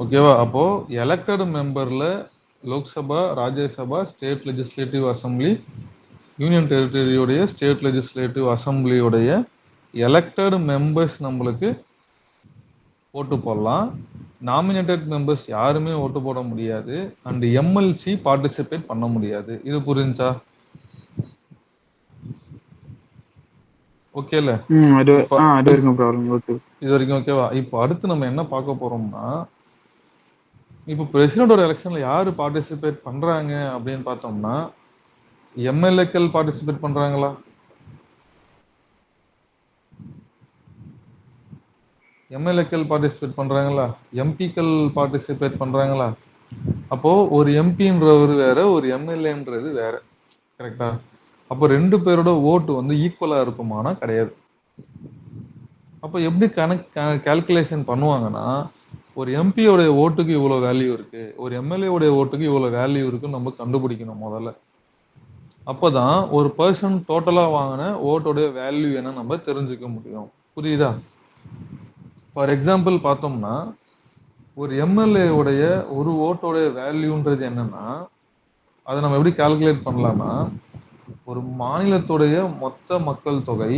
ஓகேவா? அப்போ எலெக்டட் மெம்பர்ல Lok Sabha, Rajya Sabha, state legislative assembly, union டெரிட்டரியுடைய ஸ்டேட் லெஜிஸ்லேட்டிவ் அசம்பிளியுடைய எலெக்டட் மெம்பர்ஸ் நம்மளுக்கு ஓட்டு போடலாம். நாமினேட்டட் மெம்பர்ஸ் யாருமே ஓட்டு போட முடியாது. அண்ட் எம்எல்சி பார்ட்டிசிபேட் பண்ண முடியாது. இது புரிஞ்சா? ஓகேல? அது வரைக்கும் ப்ராப்ளம். ஓகே, இது வரைக்கும் ஓகேவா? இப்போ அடுத்து நம்ம என்ன பார்க்க போறோம்னா, இப்போ பிரசிடென்டோட எலெக்ஷன்ல யாரு பார்ட்டிசிபேட் பண்றாங்க அப்படின்னு பார்த்தோம்னா, எம்எல்ஏக்கள் பார்ட்டிசிபேட் பண்றாங்களா? எம்எல்ஏக்கள் பார்ட்டிசிபேட் பண்றாங்களா? எம்பிக்கள் பார்ட்டிசிபேட் பண்றாங்களா? அப்போ ஒரு எம்பின்றவர் வேற, ஒரு எம்எல்ஏன்றது வேற. கரெக்டா? அப்போ ரெண்டு பேரோட ஓட்டு வந்து ஈக்குவலா இருக்குமானா கிடையாது. அப்போ எப்படி கால்குலேஷன் பண்ணுவாங்கன்னா, ஒரு எம்பியோடைய ஓட்டுக்கு இவ்வளவு வேல்யூ இருக்கு, ஒரு எம்எல்ஏ உடைய ஓட்டுக்கு இவ்வளவு வேல்யூ இருக்குன்னு நம்ம கண்டுபிடிக்கணும் முதல்ல. அப்பதான் ஒரு பர்சன் டோட்டலா வாங்கின ஓட்டோடைய வேல்யூ என்ன நம்ம தெரிஞ்சுக்க முடியும். புரியுதா? ஃபார் எக்ஸாம்பிள் பார்த்தோம்னா, ஒரு எம்எல்ஏ உடைய ஒரு ஓட்டோடைய வேல்யூன்றது என்னன்னா, அதை நம்ம எப்படி கால்குலேட் பண்ணலாம்னா, ஒரு மாநிலத்துடைய மொத்த மக்கள் தொகை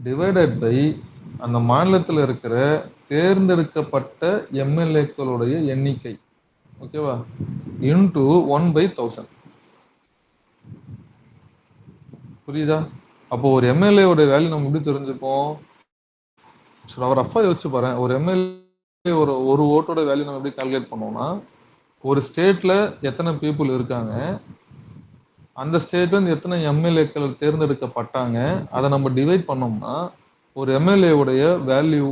டிவைடட் பை அந்த மாநிலத்தில் இருக்கிற தேர்ந்தெடுக்கப்பட்ட எம்எல்ஏக்களுடைய எண்ணிக்கை. ஓகேவா? இன்டு 1/1000. புரியுதா? அப்போ ஒரு எம்எல்ஏ உடைய வேல்யூ நம்ம எப்படி தெரிஞ்சுப்போம்? அவர் ரஃபா யோசிச்சு பாரு. ஒரு எம்எல்ஏ ஒரு ஓட்டோட வேல்யூ நம்ம எப்படி கால்குலேட் பண்ணுவோம்னா, ஒரு ஸ்டேட்ல எத்தனை பீப்புள் இருக்காங்க, அந்த ஸ்டேட்ல இருந்து எத்தனை எம்எல்ஏக்கள் தேர்ந்தெடுக்கப்பட்டாங்க, அதை நம்ம டிவைட் பண்ணோம்னா ஒரு எம்எல்ஏ உடைய வேல்யூ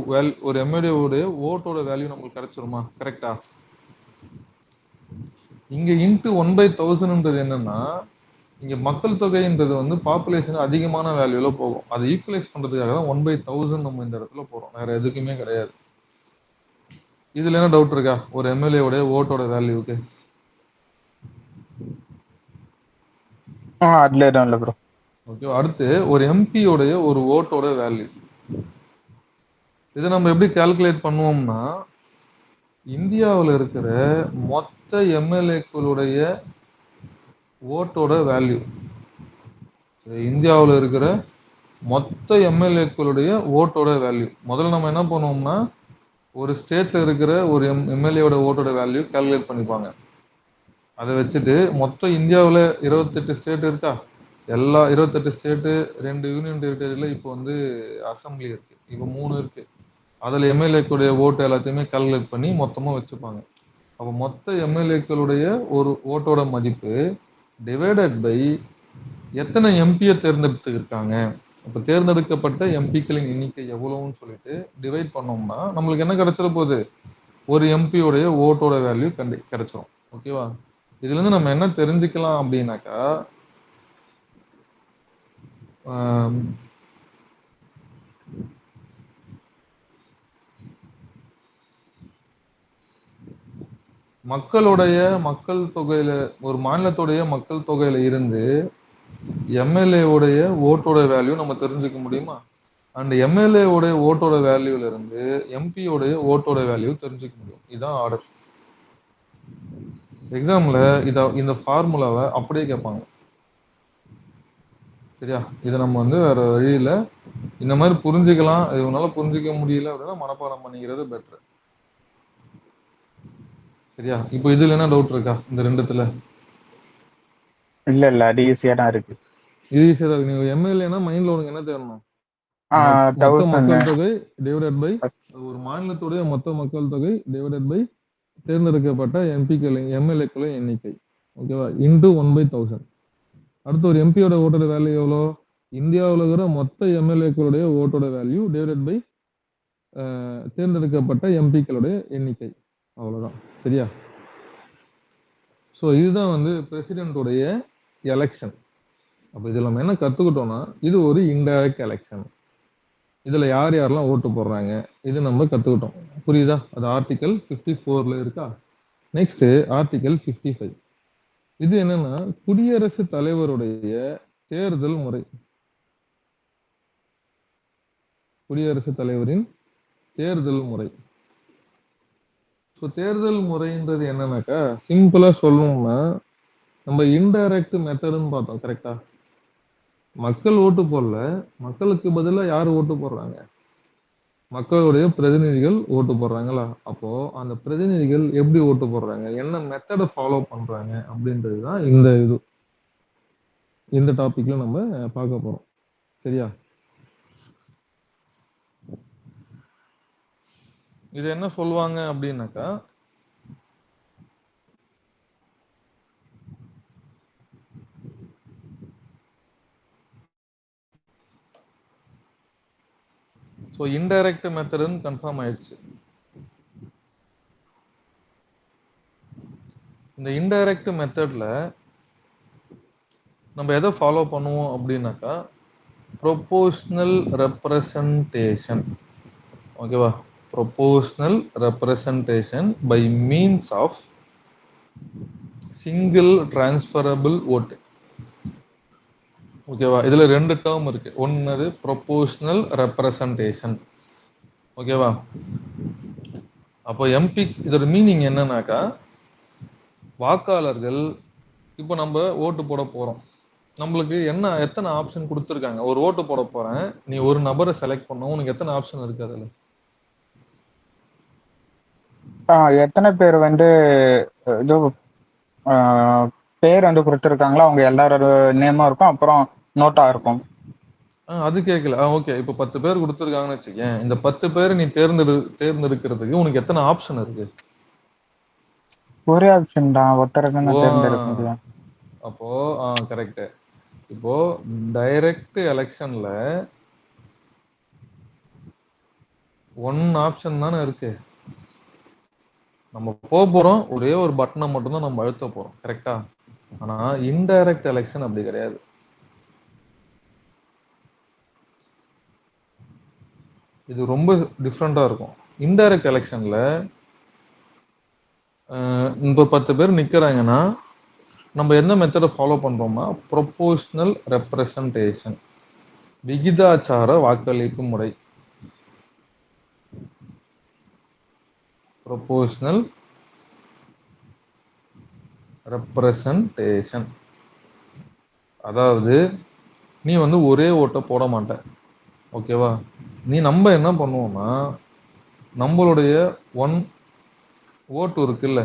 ஒரு எம்எல்ஏ உடைய ஓட்டோட வேல்யூ நமக்கு கிடைச்சிருமா? கரெக்டா? இங்க இன்டு 1/1000ன்றது என்னன்னா, இங்க மக்கள் தொகைன்றது வந்து பாப்புலேஷன் அதிகமான வேல்யூல போகும். அதை ஈக்குவலைஸ் பண்றதுக்காக தான் 1/1000 நம்ம இந்த இடத்துல போறோம். வேற எதுக்குமே கிடையாது. இதுல என்ன டவுட் இருக்கா? ஒரு எம்எல்ஏ உடைய ஓட்டோட வேல்யூக்கு அதுல இடம் இல்ல ப்ரோ. ஓகே. அடுத்து ஒரு எம்பி உடைய ஒரு ஓட்டோட வேல்யூ, இதை நம்ம எப்படி கால்குலேட் பண்ணுவோம்னா, இந்தியாவில் இருக்கிற மொத்த எம்எல்ஏக்களுடைய ஓட்டோட வேல்யூ, இந்தியாவில் இருக்கிற மொத்த எம்எல்ஏக்களுடைய ஓட்டோட வேல்யூ. முதல்ல நம்ம என்ன பண்ணுவோம்னா, ஒரு ஸ்டேட்ல இருக்கிற ஒரு எம்எல்ஏவோட ஓட்டோட வேல்யூ கால்குலேட் பண்ணிப்பாங்க. அதை வச்சுட்டு மொத்தம் இந்தியாவில் 28 ஸ்டேட் இருக்கா, எல்லா 28 ஸ்டேட்டு 2 யூனியன் டெரிட்டரியில இப்போ வந்து அசம்பிளி இருக்கு, இப்போ 3 இருக்கு. அதில் எம்எல்ஏக்களுடைய ஓட்டு எல்லாத்தையுமே கால்குலேட் பண்ணி மொத்தமாக வச்சுப்பாங்க. அப்போ மொத்த எம்எல்ஏக்களுடைய ஒரு ஓட்டோட மதிப்பு டிவைடட் பை எத்தனை எம்பியை தேர்ந்தெடுத்துருக்காங்க. இப்போ தேர்ந்தெடுக்கப்பட்ட எம்பிக்களின் எண்ணிக்கை எவ்வளவுன்னு சொல்லிட்டு டிவைட் பண்ணோம்னா நம்மளுக்கு என்ன கிடைச்சிட போகுது, ஒரு எம்பியோடைய ஓட்டோட வேல்யூ கிடைச்சிரும். ஓகேவா? இதுல இருந்து நம்ம என்ன தெரிஞ்சுக்கலாம் அப்படின்னாக்கா, ஆம், மக்கள் தொகையில ஒரு மாநிலத்துடைய மக்கள் தொகையில இருந்து எம்எல்ஏ உடைய ஓட்டோட வேல்யூ நம்ம தெரிஞ்சுக்க முடியுமா? அண்ட் எம்எல்ஏ உடைய ஓட்டோட வேல்யூல இருந்து எம்பி உடைய ஓட்டோட வேல்யூ தெரிஞ்சுக்க முடியும். இதுதான் ஆர்டர். எக்ஸாம்ல இந்த ஃபார்முலாவை அப்படியே கேட்பாங்க. சரியா? இதை நம்ம வேற வழியில இந்த மாதிரி புரிஞ்சுக்கலாம். இது உன்னால புரிஞ்சுக்க முடியல அப்படின்னா மனப்பாடம் பண்ணிக்கிறது பெட்டர். சரியா? இப்போ இதுல என்ன டவுட் இருக்கா இந்த ரெண்டுத்துல? இல்ல அது ஈஸியா தான் இருக்கு. இது ஈஸியா தான் இருக்கு. நீங்க எம்எல்ஏனா மைண்ட்ல உனக்கு என்ன தேரணும்? மொத்த 1000 மக்கள் தொகை டிவைடட் பை ஒரு மாநிலத்துடைய மொத்த மக்கள் தொகை டிவைடட் பை தேர்ந்தெடுக்கப்பட்ட எம்எல்ஏக்களின் எண்ணிக்கை. ஓகேவா? இன்டு 1/1000. அடுத்து ஒரு எம்பியோட ஓட்டோட வேல்யூ எவ்வளோ? இந்தியாவில் இருக்கிற மொத்த எம்எல்ஏக்களுடைய ஓட்டோட வேல்யூ டிவைடட் பை தேர்ந்தெடுக்கப்பட்ட எம்பிக்களுடைய எண்ணிக்கை. அவ்வளோதான். சரியா? ஸோ இதுதான் பிரசிடென்ட்டுடைய எலெக்ஷன். அப்போ இதில் நம்ம என்ன கற்றுக்கிட்டோம்னா, இது ஒரு இன்டைரக்ட் எலெக்ஷன். இதில் யார் யாரெல்லாம் ஓட்டு போடுறாங்க இது நம்ம கற்றுக்கிட்டோம். புரியுதா? அது ஆர்டிகல் 54ல இருக்கா? Next article 55. இது என்னன்னா குடியரசுத் தலைவருடைய தேர்தல் முறை. குடியரசுத் தலைவரின் தேர்தல் முறை. ஸோ தேர்தல் முறைன்றது என்னன்னாக்கா, சிம்பிளா சொல்லணும்னா நம்ம இன்டைரக்ட் மெத்தடுன்னு பார்த்தோம். கரெக்டா? மக்கள் ஓட்டு போடல, மக்களுக்கு பதிலாக யார் ஓட்டு போடுறாங்க? மக்களுடைய பிரதிநிதிகள் ஓட்டு போடுறாங்களா? அப்போ அந்த பிரதிநிதிகள் எப்படி ஓட்டு போடுறாங்க, என்ன மெத்தடை ஃபாலோ பண்றாங்க அப்படின்றது தான் இந்த டாபிக்ல நம்ம பார்க்க போறோம். சரியா? இது என்ன சொல்லுவாங்க அப்படின்னாக்கா, ஸோ இன்டைரக்ட் மெத்தடுன்னு கன்ஃபார்ம் ஆயிடுச்சு. இந்த இன்டைரக்ட் மெத்தட்ல நம்ம எதை ஃபாலோ பண்ணுவோம் அப்படின்னாக்கா, ப்ரொபோஷனல் ரெப்ரசன்டேஷன். ஓகேவா? Proportional representation by means of single transferable ஓட்டு. ஓகேவா? இதுல ரெண்டு டேர்ம் இருக்கு. ஒன்னு ப்ரொபோஷனல் ரெப்ரசன்டேஷன். ஓகேவா? அப்போ எம்பி இதோட மீனிங் என்னன்னாக்கா, வாக்காளர்கள் இப்போ நம்ம ஓட்டு போட போறோம். நம்மளுக்கு எத்தனை ஆப்ஷன் கொடுத்துருக்காங்க? ஒரு ஓட்டு போட போறேன், நீ ஒரு நபரை செலக்ட் பண்ண, உனக்கு எத்தனை ஆப்ஷன் இருக்கு அதுல? எத்தனை பேர் இது பேர் கொடுத்துருக்காங்களோ அவங்க எல்லாரோட நேமும் இருக்கும், அப்புறம் நோட்டா இருக்கும். அது கேட்கல. ஓகே. இப்போ 10 பேர் கொடுத்துருக்காங்கன்னு வச்சுக்கேன். இந்த 10 பேரை நீ தேர்ந்தெடுக்கிறதுக்கு உனக்கு எத்தனை ஆப்ஷன் இருக்கு? ஒரே ஆப்ஷன் தான், ஒருத்தருக்கு நான் தேர்ந்தெடுக்க முடியும். அப்போ கரெக்ட். இப்போ டைரக்ட் எலெக்ஷன்ல ஒன் ஆப்ஷன் தானே இருக்கு. நம்ம போறோம், ஒரே ஒரு பட்டனை மட்டும் தான் நம்ம அழுத்த போறோம். கரெக்டா? ஆனா இன்டைரக்ட் எலெக்ஷன் அப்படி கிடையாது. இது ரொம்ப டிஃப்ரெண்டா இருக்கும். இன்டைரக்ட் எலெக்ஷன்ல இப்போ 10 பேர் நிக்கிறாங்கன்னா நம்ம என்ன மெத்தடை ஃபாலோ பண்றோம்னா, ப்ரொபோஷனல் ரெப்ரசன்டேஷன், விகிதாச்சார வாக்களிப்பு முறை. Proportional representation. அதாவது நீ ஒரே ஓட்டை போட மாட்ட. ஓகேவா? நம்ம என்ன பண்ணுவோம்னா, நம்மளுடைய ஒன் ஓட்டு இருக்குல்ல,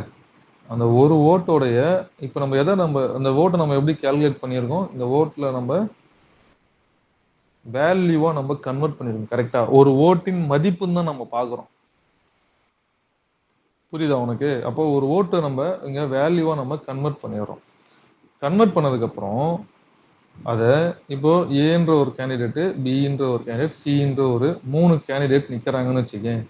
அந்த ஒரு ஓட்டோடைய இப்போ நம்ம அந்த ஓட்டை நம்ம எப்படி கால்குலேட் பண்ணியிருக்கோம், இந்த ஓட்டில் நம்ம வேல்யூவா நம்ம கன்வெர்ட் பண்ணிருக்கோம். கரெக்டா? ஒரு ஓட்டின் மதிப்புன்னு தான் நம்ம பார்க்குறோம். புரியுதா உனக்கு? அப்போ ஒரு ஓட்ட நம்ம இங்க வேல்யூவா நம்ம கன்வெர்ட் பண்ணிடுறோம். கன்வெர்ட் பண்ணதுக்கு அப்புறம் அத இப்போ ஏன்ற ஒரு கேண்டிடேட், பின்ற ஒரு கேண்டிடேட், சின்ற ஒரு 3 கேண்டிடேட் நிக்கிறாங்கன்னு வச்சுக்கேன்.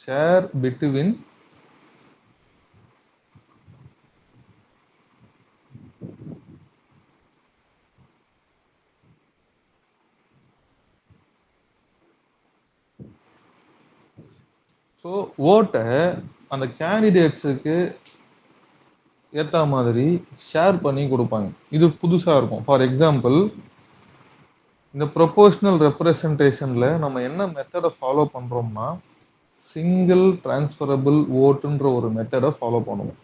ஷேர் பிட்வீன் ஸோ ஓட்டை அந்த கேண்டிடேட்ஸுக்கு ஏத்த மாதிரி ஷேர் பண்ணி கொடுப்பாங்க. இது புதுசா இருக்கும். ஃபார் எக்ஸாம்பிள், இந்த ப்ரொபோஷனல் ரெப்ரசன்டேஷன்ல நம்ம என்ன மெத்தடை ஃபாலோ பண்றோம்னா, சிங்கிள் டிரான்ஸ்ஃபரபிள் ஓட்டுன்ற ஒரு மெத்தடை ஃபாலோ பண்ணுவோம்.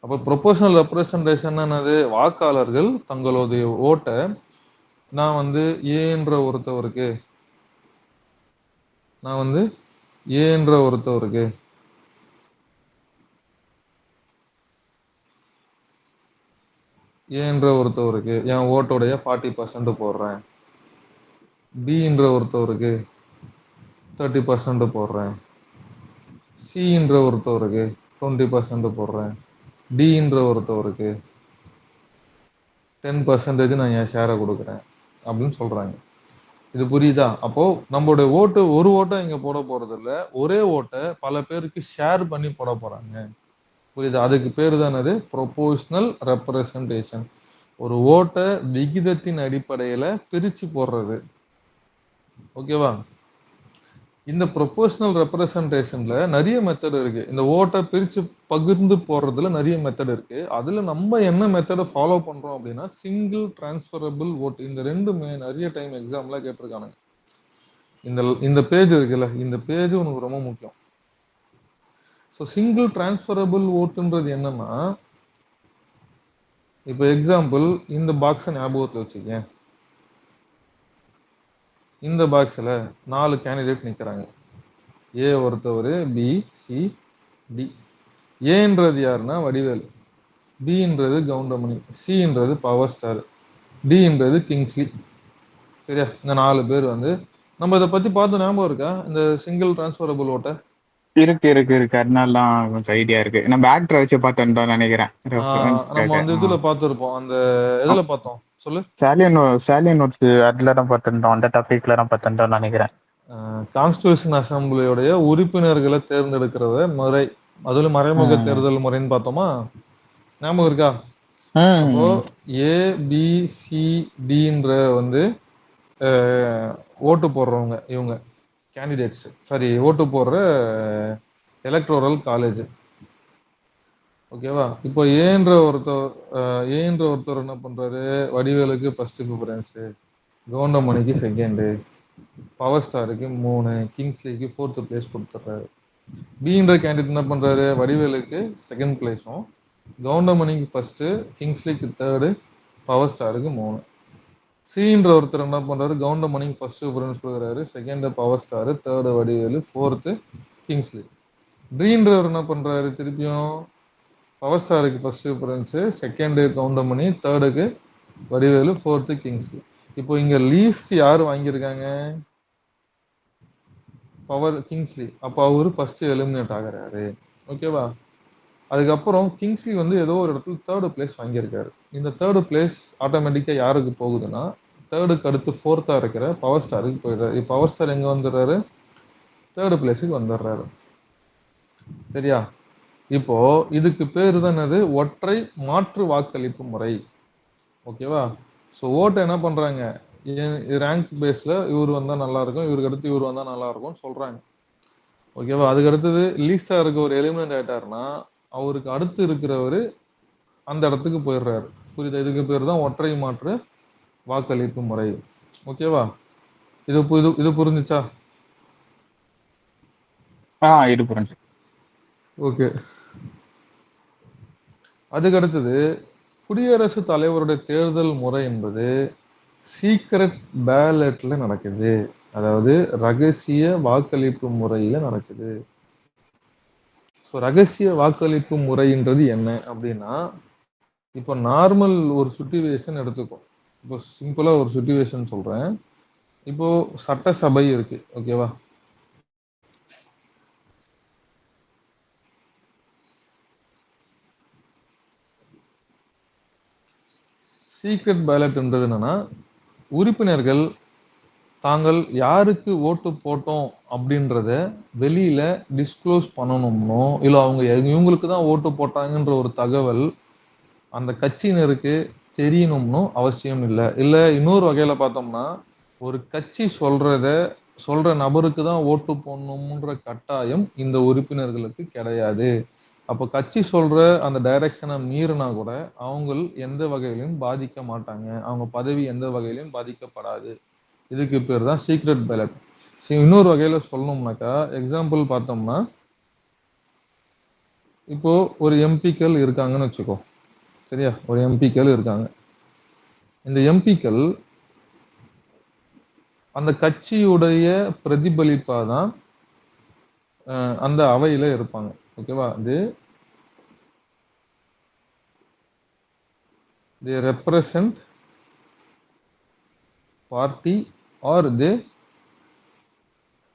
அப்போ ப்ரொபோஷனல் ரெப்ரசன்டேஷன் என்னது? வாக்காளர்கள் தங்களுடைய ஓட்டை நான் வந்து ஏன்ற ஒருத்தவருக்கு நான் வந்து ஏன்ற ஒருத்தவருக்கு ஏன்ற ஒருத்தவருக்கு என் ஓட்டோடைய 40% போடுறேன். பின்ற ஒருத்தவருக்கு 30% போடுறேன். சின்ற ஒருத்தவருக்கு 20% போடுறேன். டின்ற ஒருத்தவருக்கு 10% நான் என் ஷேரை கொடுக்குறேன் அப்படின்னு சொல்றாங்க. இது புரியுதா? அப்போ நம்மளுடைய ஓட்டு ஒரு ஓட்டை இங்க போட போறது இல்ல, ஒரே ஓட்டை பல பேருக்கு ஷேர் பண்ணி போட போறாங்க. புரியுதா? அதுக்கு பேரு தான் என்னது? Proportional representation. ஒரு ஓட்டை விகிதத்தின் அடிப்படையில பிரிச்சு போடுறது. ஓகேவா? இந்த ப்ரொபோஷனல் ரெப்ரசன்டேஷன்ல நிறைய மெத்தட் இருக்கு. இந்த ஓட்டை பிரிச்சு பகிர்ந்து போடுறதுல நிறைய மெத்தட் இருக்கு. அதுல நம்ம என்ன மெத்தடை ஃபாலோ பண்றோம் அப்படின்னா, சிங்கிள் டிரான்ஸ்ஃபரபிள் ஓட். இந்த ரெண்டுமே நிறைய டைம் எக்ஸாம்ல கேட்டிருக்கானுங்க. இந்த இந்த பேஜ் இருக்குல்ல, இந்த பேஜ் உனக்கு ரொம்ப முக்கியம். ஸோ சிங்கிள் டிரான்ஸ்ஃபரபிள் ஓட்டுன்றது என்னன்னா, இப்போ எக்ஸாம்பிள் இந்த பாக்ஸை ஞாபகத்துல வச்சுக்கேன். இந்த பாக்ஸ்ல 4 கேண்டிடேட் நிக்கிறாங்க. ஏ ஒருத்தவர், பி, சி, டி. ஏன்றது யாருன்னா வடிவேலு, பின்றது கவுண்டமணி, சின்றது பவர் ஸ்டார், டின்றது கிங்ஸ்லி. சரியா? இந்த 4 பேர் வந்து நம்ம இதை பத்தி பார்த்து ஞாபகம் இருக்கா? இந்த சிங்கிள் டிரான்ஸ்ஃபரபிள் ஓட்ட இருக்கு. அதனால தான் கொஞ்சம் ஐடியா இருக்கு. நம்ம ஆக்டரை வச்சு பார்த்துட்டோம்னு நினைக்கிறேன் நம்ம ரெஃபரன்ஸ்க்காக. வந்து இதுல பார்த்துருப்போம். அந்த எதுல பார்த்தோம் சொல்லு? சாலியன் நோட்ஸ் அதுல தான் பார்த்துட்டோம். அந்த டாபிக்ல தான் பார்த்துட்டோம்னு நினைக்கிறேன். கான்ஸ்டியூஷன் அசம்பிளியோடைய உறுப்பினர்களை தேர்ந்தெடுக்கிறத முறை, அதுல மறைமுக ம். தேர்தல் முறைன்னு பார்த்தோமா? ஞாபகம் இருக்கா? அப்போ ம். ஏ, பி, சி, டின்ற வந்து ஓட்டு போடுறவங்க இவங்க கேண்டிடேட்ஸ், சாரி ஓட்டு போடுற எலக்ட்ரோரல் காலேஜ். ஓகேவா? இப்போ ஏன்ற ஒருத்தர் என்ன பண்றாரு? வடிவேலுக்கு ஃபர்ஸ்ட் ப்ரிஃபரன்ஸ், கவுண்டமணிக்கு செகண்ட், பவர் ஸ்டாருக்கு 3, கிங்ஸ்லிக்கு 4th பிளேஸ் கொடுத்துட்றாரு. பின்ற கேண்டிடேட் என்ன பண்றாரு? வடிவேலுக்கு செகண்ட் பிளேஸும், கவுண்டமணிக்கு ஃபர்ஸ்ட், கிங்ஸ்லிக்கு தேர்டு, பவர் ஸ்டாருக்கு 3. சின்ற ஒருத்தர் என்ன பண்றாரு? கவுண்டமணிக்கு ஃபர்ஸ்ட் ப்ரிஃபரன்ஸ் கொடுக்குறாரு, second power star, third Vadivelu, 4th Kingsley. ட்ரீன்றவர் என்ன பண்றாரு? திருப்பியும் பவர் ஸ்டாருக்கு ஃபர்ஸ்ட் ப்ரிஃபரன்ஸ், செகண்ட் கவுண்டமணி, தேர்டுக்கு வடிவேலு, 4th கிங்ஸ்லி. இப்போ இங்க லீஸ்ட் யார் வாங்கியிருக்காங்க? Power Kingsley. அப்போ அவரு ஃபர்ஸ்ட் எலிமினேட் ஆகுறாரு. ஓகேவா? அதுக்கப்புறம் கிங்ஸ்லி வந்து ஏதோ ஒரு இடத்துல தேர்டு பிளேஸ் வாங்கியிருக்காரு. இந்த தேர்டு பிளேஸ் ஆட்டோமேட்டிக்கா யாருக்கு போகுதுன்னா, தேர்டுக்கு அடுத்து ஃபோர்த்தா இருக்கிற பவர் ஸ்டாருக்கு போயிடுறாரு. பவர் ஸ்டார் எங்க வந்துடுறாரு? தேர்டு பிளேஸுக்கு வந்துடுறாரு. சரியா? இப்போ இதுக்கு பேரு தான் என்னது? ஒற்றை மாற்று வாக்களிப்பு முறை. ஓகேவா? ஸோ ஓட்டை என்ன பண்றாங்க? ரேங்க் பேஸ்ல இவர் வந்தா நல்லா இருக்கும், இவருக்கு அடுத்து இவர் வந்தா நல்லா இருக்கும்னு சொல்றாங்க. ஓகேவா? அதுக்கு அடுத்தது லீஸ்டா இருக்க ஒரு எலிமினேட் ஆயிட்டாருன்னா, அவருக்கு அடுத்து இருக்கிறவரு அந்த இடத்துக்கு போயிடுறாரு. புரியுதா? இதுக்கு பேர் தான் ஒற்றை மாற்று வாக்களிப்பு முறை. ஓகேவா? இது புரிஞ்சுச்சா? இது புரிஞ்சு. ஓகே. அதுக்கு அடுத்தது குடியரசுத் தலைவருடைய தேர்தல் முறை என்பது சீக்ரெட் பேலட்ல நடக்குது. அதாவது ரகசிய வாக்களிப்பு முறையில நடக்குது. ஸோ ரகசிய வாக்களிப்பு முறைன்றது என்ன அப்படின்னா, இப்போ நார்மல் ஒரு சிச்சுவேஷன் எடுத்துக்கோ. இப்போ சிம்பிளா ஒரு சிச்சுவேஷன் சொல்றேன். இப்போ சட்டசபை இருக்கு. ஓகேவா? சீக்ரெட் பேலட்ன்றது என்னன்னா, உறுப்பினர்கள் தாங்கள் யாருக்கு ஓட்டு போட்டோம் அப்படின்றத வெளியில டிஸ்க்ளோஸ் பண்ணணும்னோ, இல்ல அவங்க இவங்களுக்கு தான் ஓட்டு போட்டாங்கன்ற ஒரு தகவல் அந்த கட்சியினருக்கு தெரியணும்னு அவசியம் இல்ல. இல்ல இன்னொரு வகையில பார்த்தோம்னா, ஒரு கட்சி சொல்ற நபருக்கு தான் ஓட்டு போடணும்ன்ற கட்டாயம் இந்த உறுப்பினர்களுக்கு கிடையாது. அப்ப கட்சி சொல்ற அந்த டைரக்ஷன மீறினா கூட, அவங்கள் எந்த வகையிலும் பாதிக்க மாட்டாங்க. அவங்க பதவி எந்த வகையிலும் பாதிக்கப்படாது. இதுக்கு பேர் தான் சீக்ரெட் பேலட். இன்னொரு வகையில சொல்லணும்னாக்கா, எக்ஸாம்பிள் பார்த்தோம்னா, இப்போ ஒரு எம்பிக்கள் இருக்காங்கன்னு வச்சுக்கோ. சரியா? ஒரு எம்பிக்கள் இருக்காங்க. இந்த எம்பிக்கள் அந்த கட்சியுடைய பிரதிபலிப்பா தான் அந்த அவையில இருப்பாங்க. ஓகேவா? they represent party or they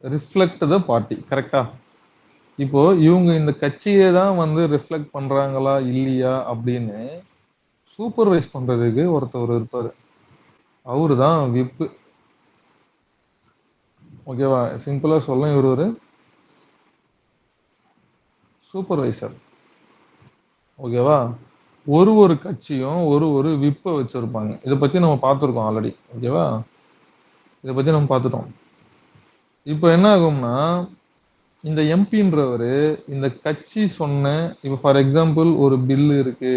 reflect the party. கரெக்ட்டா? இப்போ இவங்க இந்த கட்சியே தான் வந்து ரிஃப்ளெக்ட் பண்றாங்களா? இல்லையா? அப்படின்னு சூப்பர்வைஸ் பண்றதுக்கு ஒருத்தர் இருப்பாரு. அவரு தான் விப்பு. ஓகேவா? சிம்பிளா சொல்ல இவரு ஒரு சூப்பர்வைசர். ஓகேவா? ஒரு கட்சியும் ஒரு விப்ப வச்சிருப்பாங்க. இத பத்தி நம்ம பார்த்திருக்கோம் ஆல்ரெடி. ஓகேவா? இத பத்தி நம்ம பார்த்துட்டோம். இப்போ என்ன ஆகும்னா, இந்த எம்பின்றவரு இந்த கட்சி சொன்ன இப்போ ஃபார் எக்ஸாம்பிள் ஒரு பில் இருக்கு.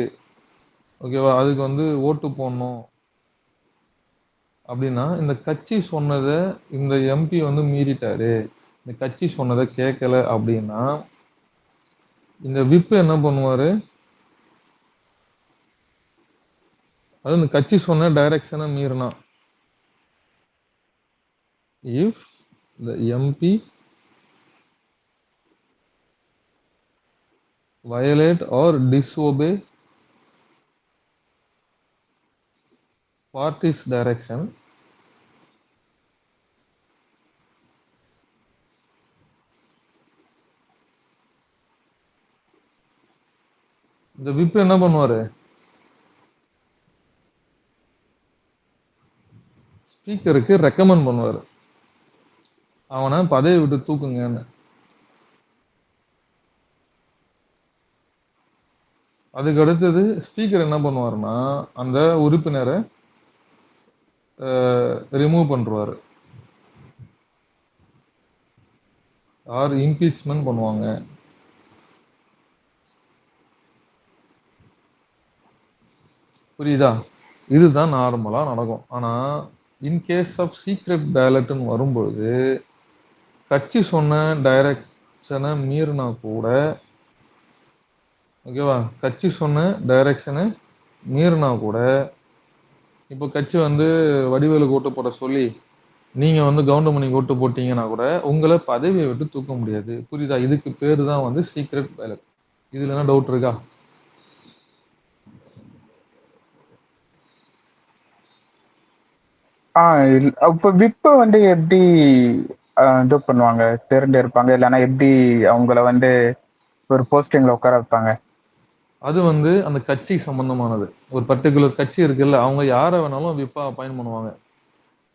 ஓகேவா? அதுக்கு வந்து ஓட்டு போடணும் அப்படின்னா, இந்த கட்சி சொன்னத இந்த எம்பி வந்து மீறிட்டாரு. இந்த கட்சி சொன்னத கேட்கல அப்படின்னா, இந்த விப் என்ன பண்ணுவாரு? அதாவது இந்த கட்சி சொன்ன டைரக்ஷன மீறினா, if the MP violate or disobey party's direction, இந்த விப் என்ன பண்ணுவாரு? ஸ்பீக்கருக்கு ரெக்கமெண்ட் பண்ணுவாரு. அவன பதவிய விட்டு தூக்குங்கன்னு. அதுக்கு அடுத்தது ஸ்பீக்கர் என்ன பண்ணுவாருன்னா, அந்த உறுப்பினர ரிமூவ் பண்ருவாரு. ஆர் இம்பீச்மென்ட் பண்ணுவாங்க. புரியுதா? இதுதான் நார்மலா நடக்கும். ஆனா, இன் கேஸ் ஆஃப் சீக்ரெட் பேலட்ன்னு வரும்பொழுது, கட்சி சொன்ன டைரக்ஷன மீறினா கூட, ஓகேவா? கட்சி சொன்ன டைரக்ஷன மீறினா கூட, இப்போ கட்சி வந்து வடிவேலுக்கு ஓட்டு போட சொல்லி, நீங்க வந்து கவுண்டமணிக்கு ஓட்டு போட்டீங்கன்னா கூட, உங்கள பதவிய விட்டு தூக்க முடியாது. புரியுதா? இதுக்கு பேரு தான் வந்து சீக்ரெட் பேலட். இதுல என்ன டவுட் இருக்கா? அப்ப விப்ப வந்து எப்படி இது பண்ணுவாங்க? தேர்ந்தெடுப்பாங்க? இல்லைன்னா எப்படி அவங்கள வந்து ஒரு போஸ்டிங்ல உட்கார வைப்பாங்க? அது வந்து அந்த கட்சி சம்பந்தமானது. ஒரு பர்ட்டிகுலர் கட்சி இருக்குல்ல, அவங்க யார வேணாலும் விப்பா அப்பாயிண்ட் பண்ணுவாங்க.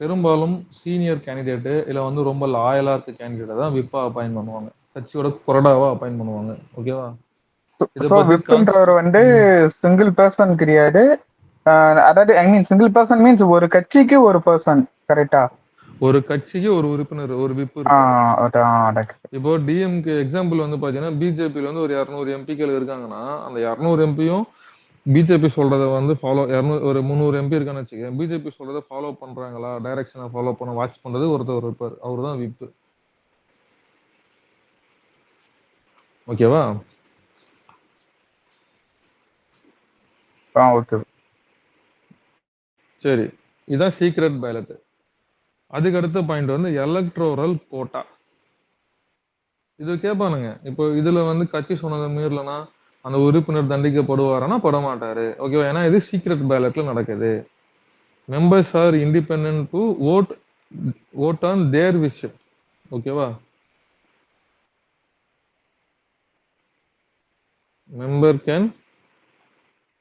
பெரும்பாலும் சீனியர் கேண்டிடேட் இல்ல வந்து ரொம்ப லாயலா இருக்க கேண்டிடேட்ட தான் விப்பா அப்பாயிண்ட் பண்ணுவாங்க. கட்சியோட கொறடாவா அப்பாயிண்ட் பண்ணுவாங்க. ஓகேவா? இத ஸோ பத்தி விப்புன்றவர் வந்து ம். சிங்கிள் பர்சன் கிடையாது. அதாவது ஐ மீன் சிங்கிள் பர்சன் மீன்ஸ் ஒரு கட்சிக்கு ஒரு பர்சன், கரெக்டா? ஒரு கட்சிக்கு ஒரு உறுப்பினர், ஒரு விப் இருப்பாரு. அதான். இப்போ டிஎம்கே எக்ஸாம்பிள் வந்து பாத்தீங்கன்னா, பிஜேபில வந்து ஒரு 200 எம்பிக்கள் இருக்காங்கன்னா, அந்த 200 எம்பியும் பிஜேபி சொல்றத வந்து ஃபாலோ 200 ஒரு 300 எம்பி இருக்கான்னு வச்சுக்கங்க. பிஜேபி சொல்றத ஃபாலோ பண்றாங்களா? டைரக்ஷன ஃபாலோ பண்ண வாட்ச் பண்றது ஒருத்தர் இருப்பாரு. அவரு தான் விப். ஓகேவா? ஓகே. சரி. இதுதான் சீக்ரெட் பேலட். அதுக்கு அடுத்த பாயிண்ட் வந்து எலக்ட்ரோரல் கோட்டா. இது கேட்பானுங்க. இப்போ இதுல வந்து கட்சி சொன்னதை மீறலனா அந்த உறுப்பினர் தண்டிக்கப்படுவாரானா படமாட்டாரு. ஓகேவா? ஏன்னா இது சீக்ரெட் பேலட்ல நடக்குது. Members are independent to vote on their wish. ஓகேவா? மெம்பர் can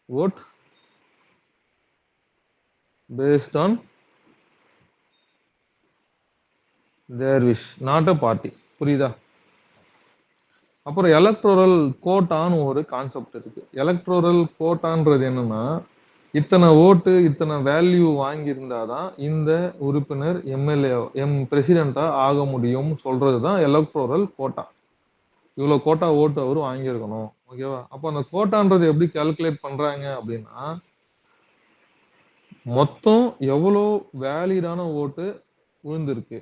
vote based on their wish, not a party. புரியுதா? அப்புறம் எலக்ட்ரோரல் கோட்டான்னு ஒரு கான்செப்ட் இருக்கு. எலக்ட்ரோரல் கோட்டான்றது என்னன்னா, இத்தனை ஓட்டு இத்தனை வேல்யூ வாங்கியிருந்தாதான் இந்த உறுப்பினர் எம்எல்ஏ பிரசிடென்ட்டா ஆக முடியும் சொல்றதுதான் எலக்ட்ரோரல் கோட்டா. இவ்வளவு கோட்டா ஓட்டு அவர் வாங்கியிருக்கணும். ஓகேவா? அப்ப அந்த கோட்டான்றது எப்படி கால்குலேட் பண்றாங்க அப்படின்னா, மொத்தம் எவ்வளோ வேலிடான ஓட்டு விழுந்திருக்கு.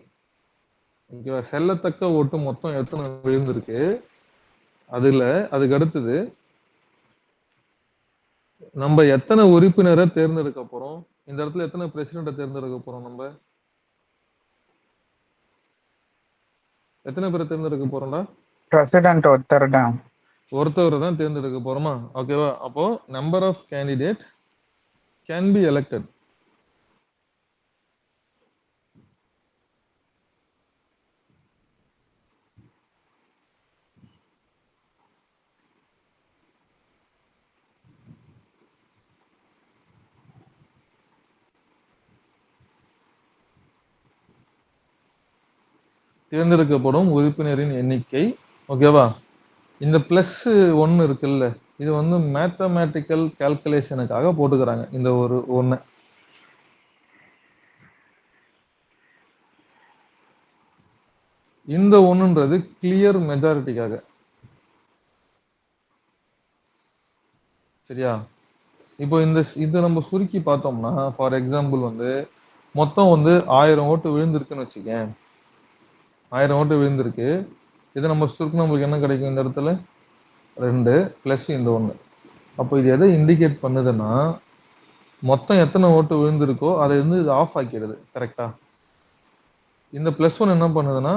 ஓகேவா? செல்லத்தக்க ஓட்டு மொத்தம் எத்தனை விழுந்திருக்கு. அதுல அதுக்கு அடுத்தது நம்ம எத்தனை உறுப்பினரை தேர்ந்தெடுக்க போறோம். இந்த இடத்துல எத்தனை பிரசிடென்ட்டை தேர்ந்தெடுக்க போறோம். நம்ம எத்தனை பேரை தேர்ந்தெடுக்க போறோம்டா? பிரசிடென்ட் ஒருத்தர் தான். ஒருத்தவரை தான் தேர்ந்தெடுக்க போறோமா? ஓகேவா? அப்போ number of candidate can be elected. தேர்ந்தெடுக்கப்படும் உறுப்பினரின் எண்ணிக்கை. ஓகேவா? இந்த பிளஸ் 1 இருக்குல்ல, இது வந்து மேத்தமேட்டிக்கல் கால்குலேஷனுக்காக போட்டுக்கிறாங்க. இந்த ஒரு ஒண்ணு. இந்த ஒண்ணுன்றது கிளியர் மெஜாரிட்டிக்காக. சரியா? இப்போ இது நம்ம சுருக்கி பார்த்தோம்னா, ஃபார் எக்ஸாம்பிள் வந்து மொத்தம் வந்து 1000 ஓட்டு விழுந்திருக்குன்னு வச்சுக்கேன். 1000 ஓட்டு விழுந்திருக்கு. இதை நம்ம சுருக்கினா நம்மளுக்கு என்ன கிடைக்கும் இந்த இடத்துல? 2 பிளஸ் இந்த 1. அப்போ இது எதை இண்டிகேட் பண்ணுதுன்னா, மொத்தம் எத்தனை ஓட்டு விழுந்திருக்கோ அதை வந்து இது ஆஃப் ஆக்கிடுது. கரெக்டா? இந்த பிளஸ் 1 என்ன பண்ணுதுன்னா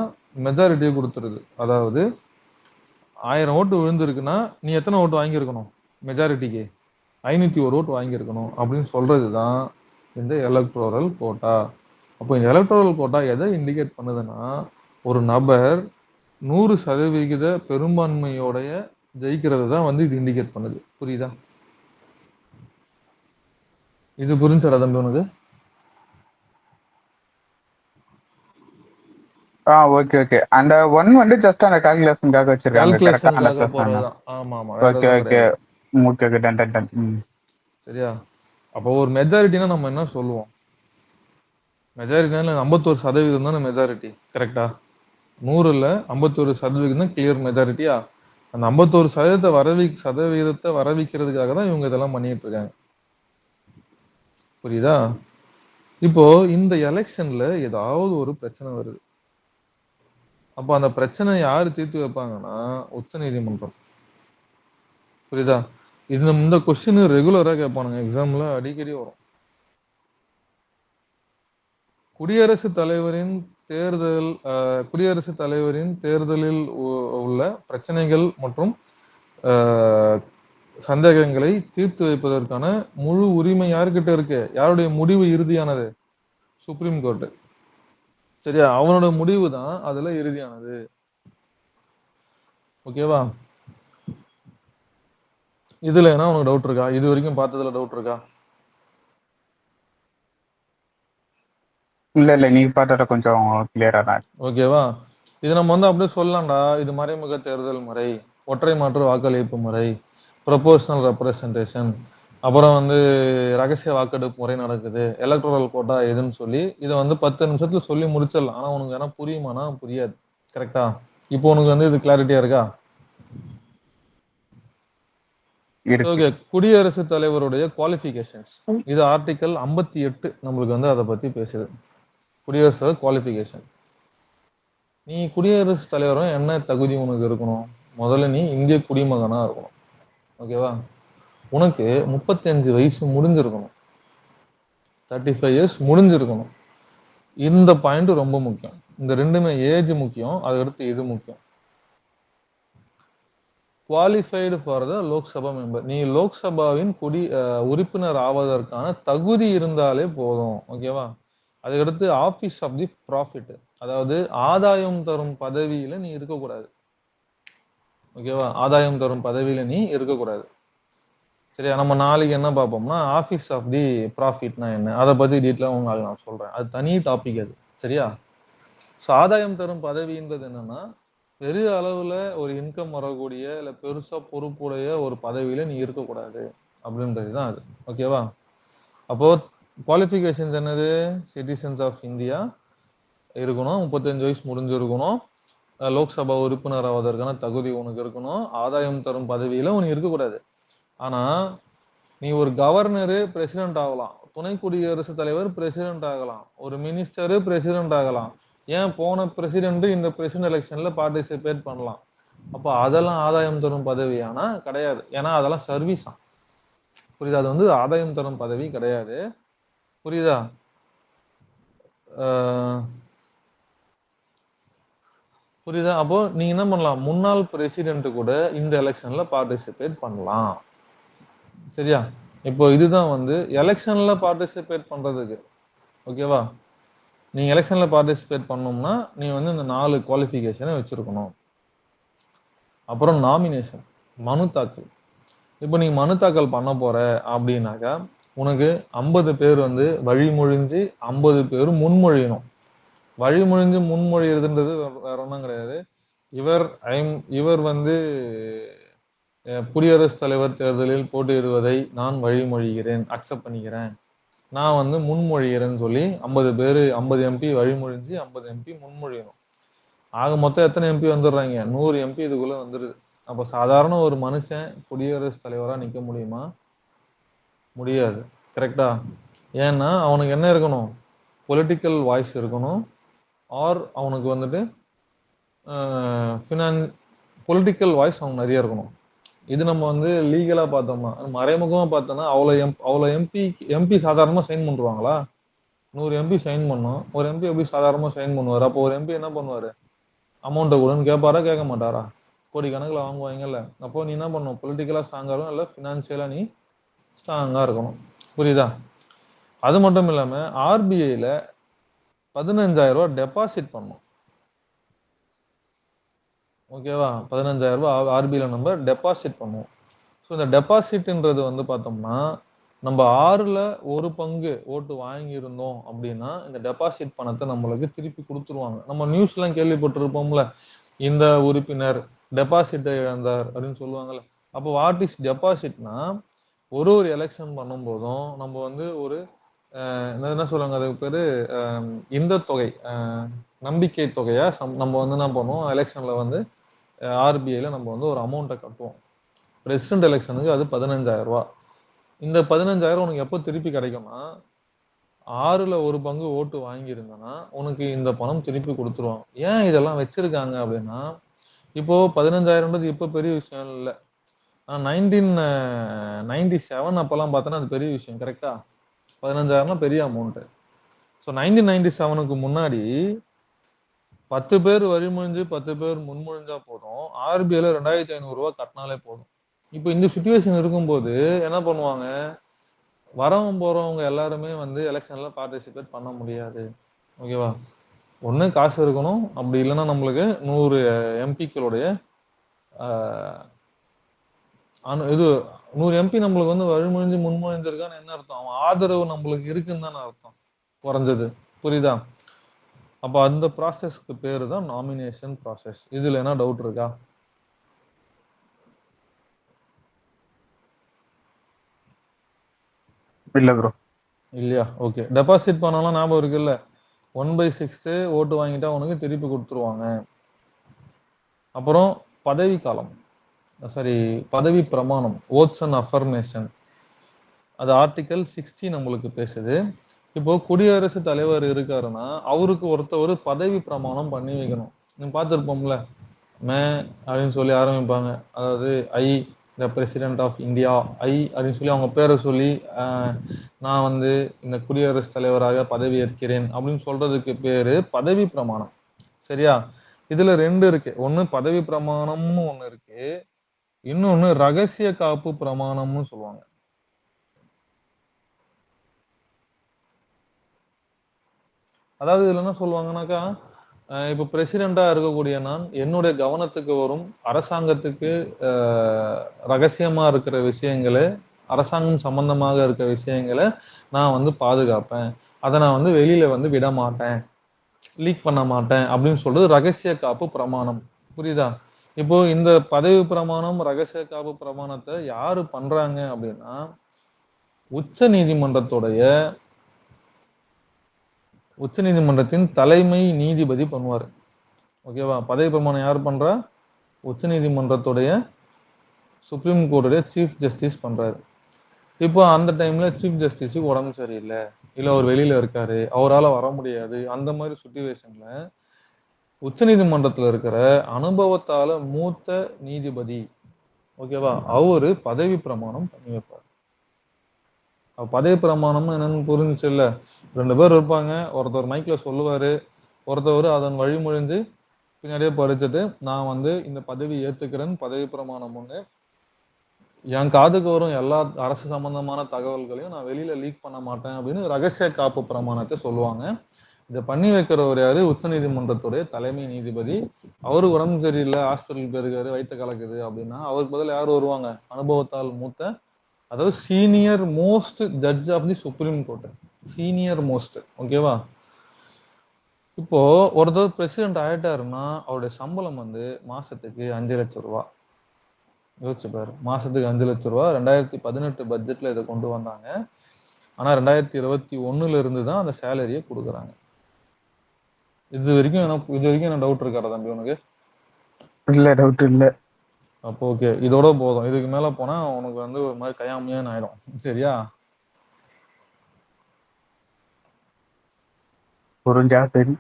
மெஜாரிட்டியை கொடுத்துருது. அதாவது 1000 ஓட்டு விழுந்திருக்குன்னா நீ எத்தனை ஓட்டு வாங்கியிருக்கணும் மெஜாரிட்டிக்கு? 501 ஓட்டு வாங்கியிருக்கணும் அப்படின்னு சொல்றது தான் இந்த எலக்ட்ரோரல் கோட்டா. அப்போ இந்த எலக்ட்ரோரல் கோட்டா எதை இண்டிகேட் பண்ணுதுன்னா, ஒரு நபர் 100% பெரும்பான்மையோடைய ஜெயிக்கிறது தான் வந்து இது இண்டிகேட் பண்ணுது. புரியுதா? இது புரிஞ்சா தம்பி உனக்கு? Okay okay. அந்த ஒன் வந்து ஜஸ்ட் அந்த கால்குலேஷனுக்காக வச்சிருக்காங்க. கரெக்டா கால்குலேஷனுக்காக 100%. போறதுதான். ஆமா ஆமா, வேற ஓகே எதுவும் ஓகே கிடையாது. Okay okay done done done. சரியா? அப்போ ஒரு மெஜாரிட்டினா நம்ம என்ன சொல்லுவோம்? மெஜாரிட்டினால 51% தானே மெஜாரிட்டி. கரெக்டா? 100ல 51% தான் கிளியர் மெஜாரிட்டியா? அந்த 51% சதவீதத்தை வரவிக்கிறதுக்காக தான் இவங்க இதெல்லாம் பண்ணிட்டு இருக்காங்க. புரியுதா? இப்போ இந்த எலெக்ஷன்ல ஏதாவது ஒரு பிரச்சனை வருது. அப்ப அந்த பிரச்சனை யாரு தீர்த்து வைப்பாங்கன்னா உச்ச நீதிமன்றம். புரியுதா? இந்த கொஸ்டின் ரெகுலரா கேட்பானுங்க எக்ஸாம்ல, அடிக்கடி வரும். குடியரசுத் தலைவரின் குடியரசுத் தலைவரின் தேர்தலில் உள்ள பிரச்சனைகள் மற்றும் சந்தேகங்களை தீர்த்து வைப்பதற்கான முழு உரிமை யாருக்கிட்ட இருக்கு? யாருடைய முடிவு இறுதியானது? Supreme court. சரியா? அவனோட முடிவு தான் அதுல இறுதியானது. ஓகேவா? இதுல என்ன உனக்கு டவுட் இருக்கா? இது வரைக்கும் பார்த்ததுல டவுட் இருக்கா? இல்ல இல்ல, நீங்க பார்த்தத கொஞ்சம் கிளியரா தான். ஓகேவா? இது நம்ம வந்து அப்படியே சொல்லலாம்டா. இது மறைமுக தேர்தல் முறை, ஒற்றை மாற்று வாக்களிப்பு முறை, ப்ரொபோர்ஷனல் ரெப்ரசன்டேஷன், அப்புறம் வந்து ரகசிய வாக்கெடுப்பு முறை நடக்குது, எலக்ட்ரல் கோட்டா எதுன்னு சொல்லி இதை வந்து 10 நிமிஷத்துல சொல்லி முடிச்சிடலாம். ஆனா உனக்கு என்ன புரியுமானா புரியாது. கரெக்டா? இப்போ உனக்கு வந்து இது கிளாரிட்டியா இருக்கா? இருக்கு. ஓகே. குடியரசுத் தலைவருடைய குவாலிஃபிகேஷன்ஸ், இது ஆர்டிகல் 58 நம்மளுக்கு வந்து அதை பத்தி பேசுது. குடியரசு குவாலிஃபிகேஷன். நீ குடியரசுத் தலைவரும் என்ன தகுதி உனக்கு இருக்கணும்? முதல்ல நீ இந்திய குடிமகனா இருக்கணும். ஓகேவா? உனக்கு 35 வயசு முடிஞ்சிருக்கணும். 35 இயர்ஸ் முடிஞ்சிருக்கணும். இந்த பாயிண்ட் ரொம்ப முக்கியம். இந்த ரெண்டுமே ஏஜ் முக்கியம், அதுக்கடுத்து இது முக்கியம். Qualified for the Lok Sabha member. நீ லோக்சபாவின் உறுப்பினர் ஆவதற்கான தகுதி இருந்தாலே போதும். ஓகேவா? அதுக்கடுத்து ஆபீஸ் ஆஃப் தி ப்ராஃபிட், அதாவது ஆதாயம் தரும் பதவியில நீ இருக்கக்கூடாது. ஓகேவா? ஆதாயம் தரும் பதவியில நீ இருக்கக்கூடாது. சரியா? நம்ம நாளைக்கு என்ன பார்ப்போம்னா ஆபீஸ் ஆஃப் தி ப்ராஃபிட்னா என்ன, அதை பத்தி டீட்டெயிலாக உங்களுக்கு நான் சொல்றேன். அது தனி டாபிக் அது. சரியா? ஸோ ஆதாயம் தரும் பதவின்றது என்னன்னா, பெரிய அளவுல ஒரு இன்கம் வரக்கூடிய இல்ல பெருசா பொறுப்புடைய ஒரு பதவியில நீ இருக்கக்கூடாது அப்படின்றது தான் அது. ஓகேவா? அப்போ குவாலிஃபிகேஷன்ஸ் என்னது? சிட்டிசன்ஸ் ஆஃப் இந்தியா இருக்கணும், 35 வயசு முடிஞ்சிருக்கணும், லோக்சபா உறுப்பினர் ஆவதற்கான தகுதி உனக்கு இருக்கணும், ஆதாயம் தரும் பதவியில உனக்கு இருக்கக்கூடாது. ஆனா நீ ஒரு கவர்னரு பிரசிடென்ட் ஆகலாம், துணை குடியரசுத் தலைவர் பிரசிடென்ட் ஆகலாம், ஒரு மினிஸ்டரு பிரசிடென்ட் ஆகலாம். ஏன் போன பிரசிடென்ட் இந்த பிரசிடென்ட் எலெக்ஷன்ல பார்ட்டிசிபேட் பண்ணலாம். அப்ப அதெல்லாம் ஆதாயம் தரும் பதவியானா கிடையாது. ஏன்னா அதெல்லாம் சர்வீஸா. புரியுதா? அது வந்து ஆதாயம் தரும் பதவி கிடையாது. புரியுதா? புரியுதா? அப்போ நீங்க என்ன பண்ணலாம், முன்னாள் பிரசிடென்ட் கூட இந்த எலெக்ஷன்ல பார்ட்டிசிபேட் பண்ணலாம். சரியா? இப்போ இதுதான் வந்து எலெக்ஷன்ல பார்ட்டிசிபேட் பண்றதுக்கு. ஓகேவா? நீங்க எலெக்ஷன்ல பார்ட்டிசிபேட் பண்ணணும்னா நீ வந்து இந்த 4 குவாலிஃபிகேஷனை வச்சிருக்கணும். அப்புறம் நாமினேஷன், மனு தாக்கல். இப்போ நீ மனு தாக்கல் பண்ண போற அப்படின்னாக்கா உனக்கு 50 பேர் வந்து வழிமொழிஞ்சு 50 பேர் முன்மொழியணும். வழிமொழிஞ்சு முன்மொழியறதுன்றது வேற ஒன்றும் கிடையாது. இவர் வந்து குடியரசுத் தலைவர் தேர்தலில் போட்டியிடுவதை நான் வழிமொழிகிறேன், அக்செப்ட் பண்ணிக்கிறேன், நான் வந்து முன்மொழிகிறேன்னு சொல்லி 50 பேர் 50 எம்பி வழிமொழிஞ்சு 50 எம்பி முன்மொழியணும். ஆக மொத்தம் எத்தனை எம்பி வந்துடுறாங்க? 100 எம்பி இதுக்குள்ள வந்துருது. அப்ப சாதாரண ஒரு மனுஷன் குடியரசுத் தலைவரா நிக்க முடியுமா? முடியாது. கரெக்டா? ஏன்னா அவனுக்கு என்ன இருக்கணும்? பொலிட்டிக்கல் வாய்ஸ் இருக்கணும், ஆர் அவனுக்கு வந்துட்டு பொலிட்டிக்கல் வாய்ஸ் அவனுக்கு நிறைய இருக்கணும். இது நம்ம வந்து லீகலா பார்த்தோம்னா, மறைமுகமா பார்த்தோம்னா அவ்வளோ எம்பி சாதாரணமா சைன் பண்ணுவாங்களா? 100 எம்பி சைன் பண்ணும். ஒரு எம்பி எப்படி சாதாரணமா சைன் பண்ணுவாரு? அப்போ ஒரு எம்பி என்ன பண்ணுவாரு? அமௌண்ட்டை கொடுன்னு கேட்பாரா, கேட்க மாட்டாரா? கோடிக்கணக்கில் வாங்குவாங்கல்ல. அப்போ நீ என்ன பண்ணணும்? பொலிட்டிக்கலா ஸ்ட்ராங்கா இருக்கணும், இல்லை ஃபினான்சியலா நீ ஸ்ட்ராங்கா இருக்கணும். புரியுதா? அது மட்டும் இல்லாம ஆர்பிஐல 15,000 ரூபாய் டெபாசிட் பண்ணும். ஓகேவா? 15,000 ரூபாய் ஆர்பிஐல நம்ம டெபாசிட் பண்ணுவோம். ஸோ இந்த டெபாசிட்ன்றது வந்து பார்த்தோம்னா நம்ம 6ல் 1 பங்கு ஓட்டு வாங்கியிருந்தோம் அப்படின்னா இந்த டெபாசிட் பணத்தை நம்மளுக்கு திருப்பி கொடுத்துருவாங்க. நம்ம நியூஸ்லாம் கேள்விப்பட்டிருப்போம்ல, இந்த உறுப்பினர் டெபாசிட்டை இழந்தார் அப்படின்னு சொல்லுவாங்கல்ல. அப்போ வாட் இஸ் டெபாசிட்னா, ஒரு எலெக்ஷன் பண்ணும் போதும் நம்ம வந்து ஒரு என்ன சொல்லுவாங்க அதுக்கு பேரு, இந்த தொகை, நம்பிக்கை தொகையா நம்ம வந்து என்ன பண்ணுவோம், எலெக்ஷன்ல வந்து ஆர்பிஐல நம்ம வந்து ஒரு அமௌண்ட்டை கட்டுவோம். பிரசிடென்ட் எலெக்ஷனுக்கு அது 15,000 ரூபாய். இந்த 15,000 உனக்கு எப்போ திருப்பி கிடைக்கும்னா, 6ல் 1 பங்கு ஓட்டு வாங்கியிருந்தனா உனக்கு இந்த பணம் திருப்பி கொடுத்துருவாங்க. ஏன் இதெல்லாம் வச்சிருக்காங்க அப்படின்னா, இப்போ 15,000ன்றது இப்போ பெரிய விஷயம் இல்லை. 1997 அப்பெல்லாம் பார்த்தோன்னா அது பெரிய விஷயம். கரெக்டா? 15,000 பெரிய அமௌண்ட். ஸோ 1997க்கு முன்னாடி 10 பேர் வழிமொழிஞ்சு 10 பேர் முன்மொழிஞ்சா போதும், ஆர்பிஐல 2,500 ரூபாய் கட்டினாலே போதும். இப்போ இந்த சுச்சுவேஷன் இருக்கும்போது என்ன பண்ணுவாங்க, வரவங்க போறவங்க எல்லாருமே வந்து எலெக்ஷன்ல பார்ட்டிசிபேட் பண்ண முடியாது. ஓகேவா? ஒண்ணு காசு இருக்கணும், அப்படி இல்லைன்னா நம்மளுக்கு 100 எம்பிக்களுடைய இது 100 எம்பி நம்மளுக்கு வந்து வழிமொழிஞ்சு முன்மொழிஞ்சிருக்கான்னு என்ன அர்த்தம்? அவன் ஆதரவு நம்மளுக்கு இருக்குன்னு தானே அர்த்தம், குறைஞ்சது. புரியுதா? அப்ப அந்த ப்ராசஸ்க்கு பேரு தான் நாமினேஷன் ப்ராசஸ். இதுல என்ன டவுட் இருக்கா? இல்ல ப்ரோ. இல்லையா? ஓகே. டெபாசிட் பண்ணலாம் ஞாபகம் இருக்குல்ல, 1/6 ஓட்டு வாங்கிட்டா உனக்கு திருப்பி கொடுத்துருவாங்க. அப்புறம் பதவி காலம், சாரி பதவி பிரமாணம், ஓட்ஸ் அண்ட் அஃபர்மேஷன், அது ஆர்டிகல் 60 நம்மளுக்கு பேசுது. இப்போ குடியரசுத் தலைவர் இருக்காருன்னா அவருக்கு ஒருத்தர் பதவி பிரமாணம் பண்ணி வைக்கணும். நீங்க பார்த்துருப்போம்ல, மே அப்படின்னு சொல்லி ஆரம்பிப்பாங்க. அதாவது I the president of India I அப்படின்னு சொல்லி அவங்க பேரை சொல்லி நான் வந்து இந்த குடியரசுத் தலைவராக பதவி ஏற்கிறேன் அப்படின்னு சொல்றதுக்கு பேரு பதவி பிரமாணம். சரியா? இதுல ரெண்டு இருக்கு. ஒண்ணு பதவி பிரமாணம்னு ஒண்ணு இருக்கு, இன்னொன்னு ரகசிய காப்பு பிரமாணம்னு சொல்லுவாங்க. அதாவது இதுல என்ன சொல்லுவாங்கன்னாக்கா, இப்ப பிரசிடெண்டா இருக்கக்கூடிய நான் என்னுடைய கவனத்துக்கு வரும் அரசாங்கத்துக்கு ரகசியமா இருக்கிற விஷயங்களை, அரசாங்கம் சம்பந்தமாக இருக்க விஷயங்களை நான் வந்து பாதுகாப்பேன். அதை நான் வந்து வெளியில வந்து விட மாட்டேன், லீக் பண்ண மாட்டேன் அப்படின்னு சொல்றது ரகசிய காப்பு பிரமாணம். புரியுதா? இப்போ இந்த பதவி பிரமாணம், ரகசிய காப்பு பிரமாணத்தை யாரு பண்றாங்க அப்படின்னா, உச்ச நீதிமன்றத்துடைய உச்ச நீதிமன்றத்தின் தலைமை நீதிபதி பண்ணுவாரு. ஓகேவா? பதவி பிரமாணம் யார் பண்றா? உச்ச நீதிமன்றத்துடைய சுப்ரீம் கோர்ட்டுடைய சீஃப் ஜஸ்டிஸ் பண்றாரு. இப்போ அந்த டைம்ல சீஃப் ஜஸ்டிஸுக்கு உடம்பு சரியில்லை, இல்ல அவர் வெளியில இருக்காரு, அவரால் வர முடியாது, அந்த மாதிரி சுச்சுவேஷன்ல உச்ச நீதிமன்றத்துல இருக்கிற அனுபவத்தால மூத்த நீதிபதி, ஓகேவா, அவரு பதவி பிரமாணம் பண்ணி வைப்பார். பதவி பிரமாணம் என்னன்னு புரிஞ்சுச்சு இல்ல? 2 பேர் இருப்பாங்க, ஒருத்தர் மைக்ல சொல்லுவாரு, ஒருத்தவர் அதன் வழிமொழிந்து பின்னாடியே படிச்சுட்டு நான் வந்து இந்த பதவி ஏத்துக்கிறேன், பதவி பிரமாணம் ஒண்ணு, என் காதுக்கு வரும் எல்லா அரசு சம்பந்தமான தகவல்களையும் நான் வெளியில லீக் பண்ண மாட்டேன் அப்படின்னு ரகசிய காப்பு பிரமாணத்தை சொல்லுவாங்க. இதை பண்ணி வைக்கிறவர் யாரு? உச்ச நீதிமன்றத்துடைய தலைமை நீதிபதி. அவரு உடம்பு சரியில்லை, ஹாஸ்பிட்டல் போயிருக்காரு, வயிற்று கலக்குது அப்படின்னா அவருக்கு பதில் யார் வருவாங்க? அனுபவத்தால் மூத்த, அதாவது senior most judge of the supreme court, senior most. ஓகேவா? இப்போ ஒருத்தர் பிரசிடென்ட் ஆயிட்டாருன்னா அவருடைய சம்பளம் வந்து மாசத்துக்கு 5 லட்சம் ரூபாய். யோசிச்சு பாரு, மாசத்துக்கு 5 லட்சம் ரூபாய். 2018 பட்ஜெட்ல இதை கொண்டு வந்தாங்க. ஆனா 2021 இருந்து தான் அந்த சேலரியை கொடுக்குறாங்க. இது வரைக்கும் என்ன டவுட் இருக்காரா தம்பி உனக்கு? இல்ல, டவுட் இல்ல. அப்போ ஓகே, இதோட போதும். இதுக்கு மேல போனா உனக்கு வந்து ஒரு மாதிரி கயாமையான்னு ஆயிடும். சரியா? புரிஞ்சா சரி.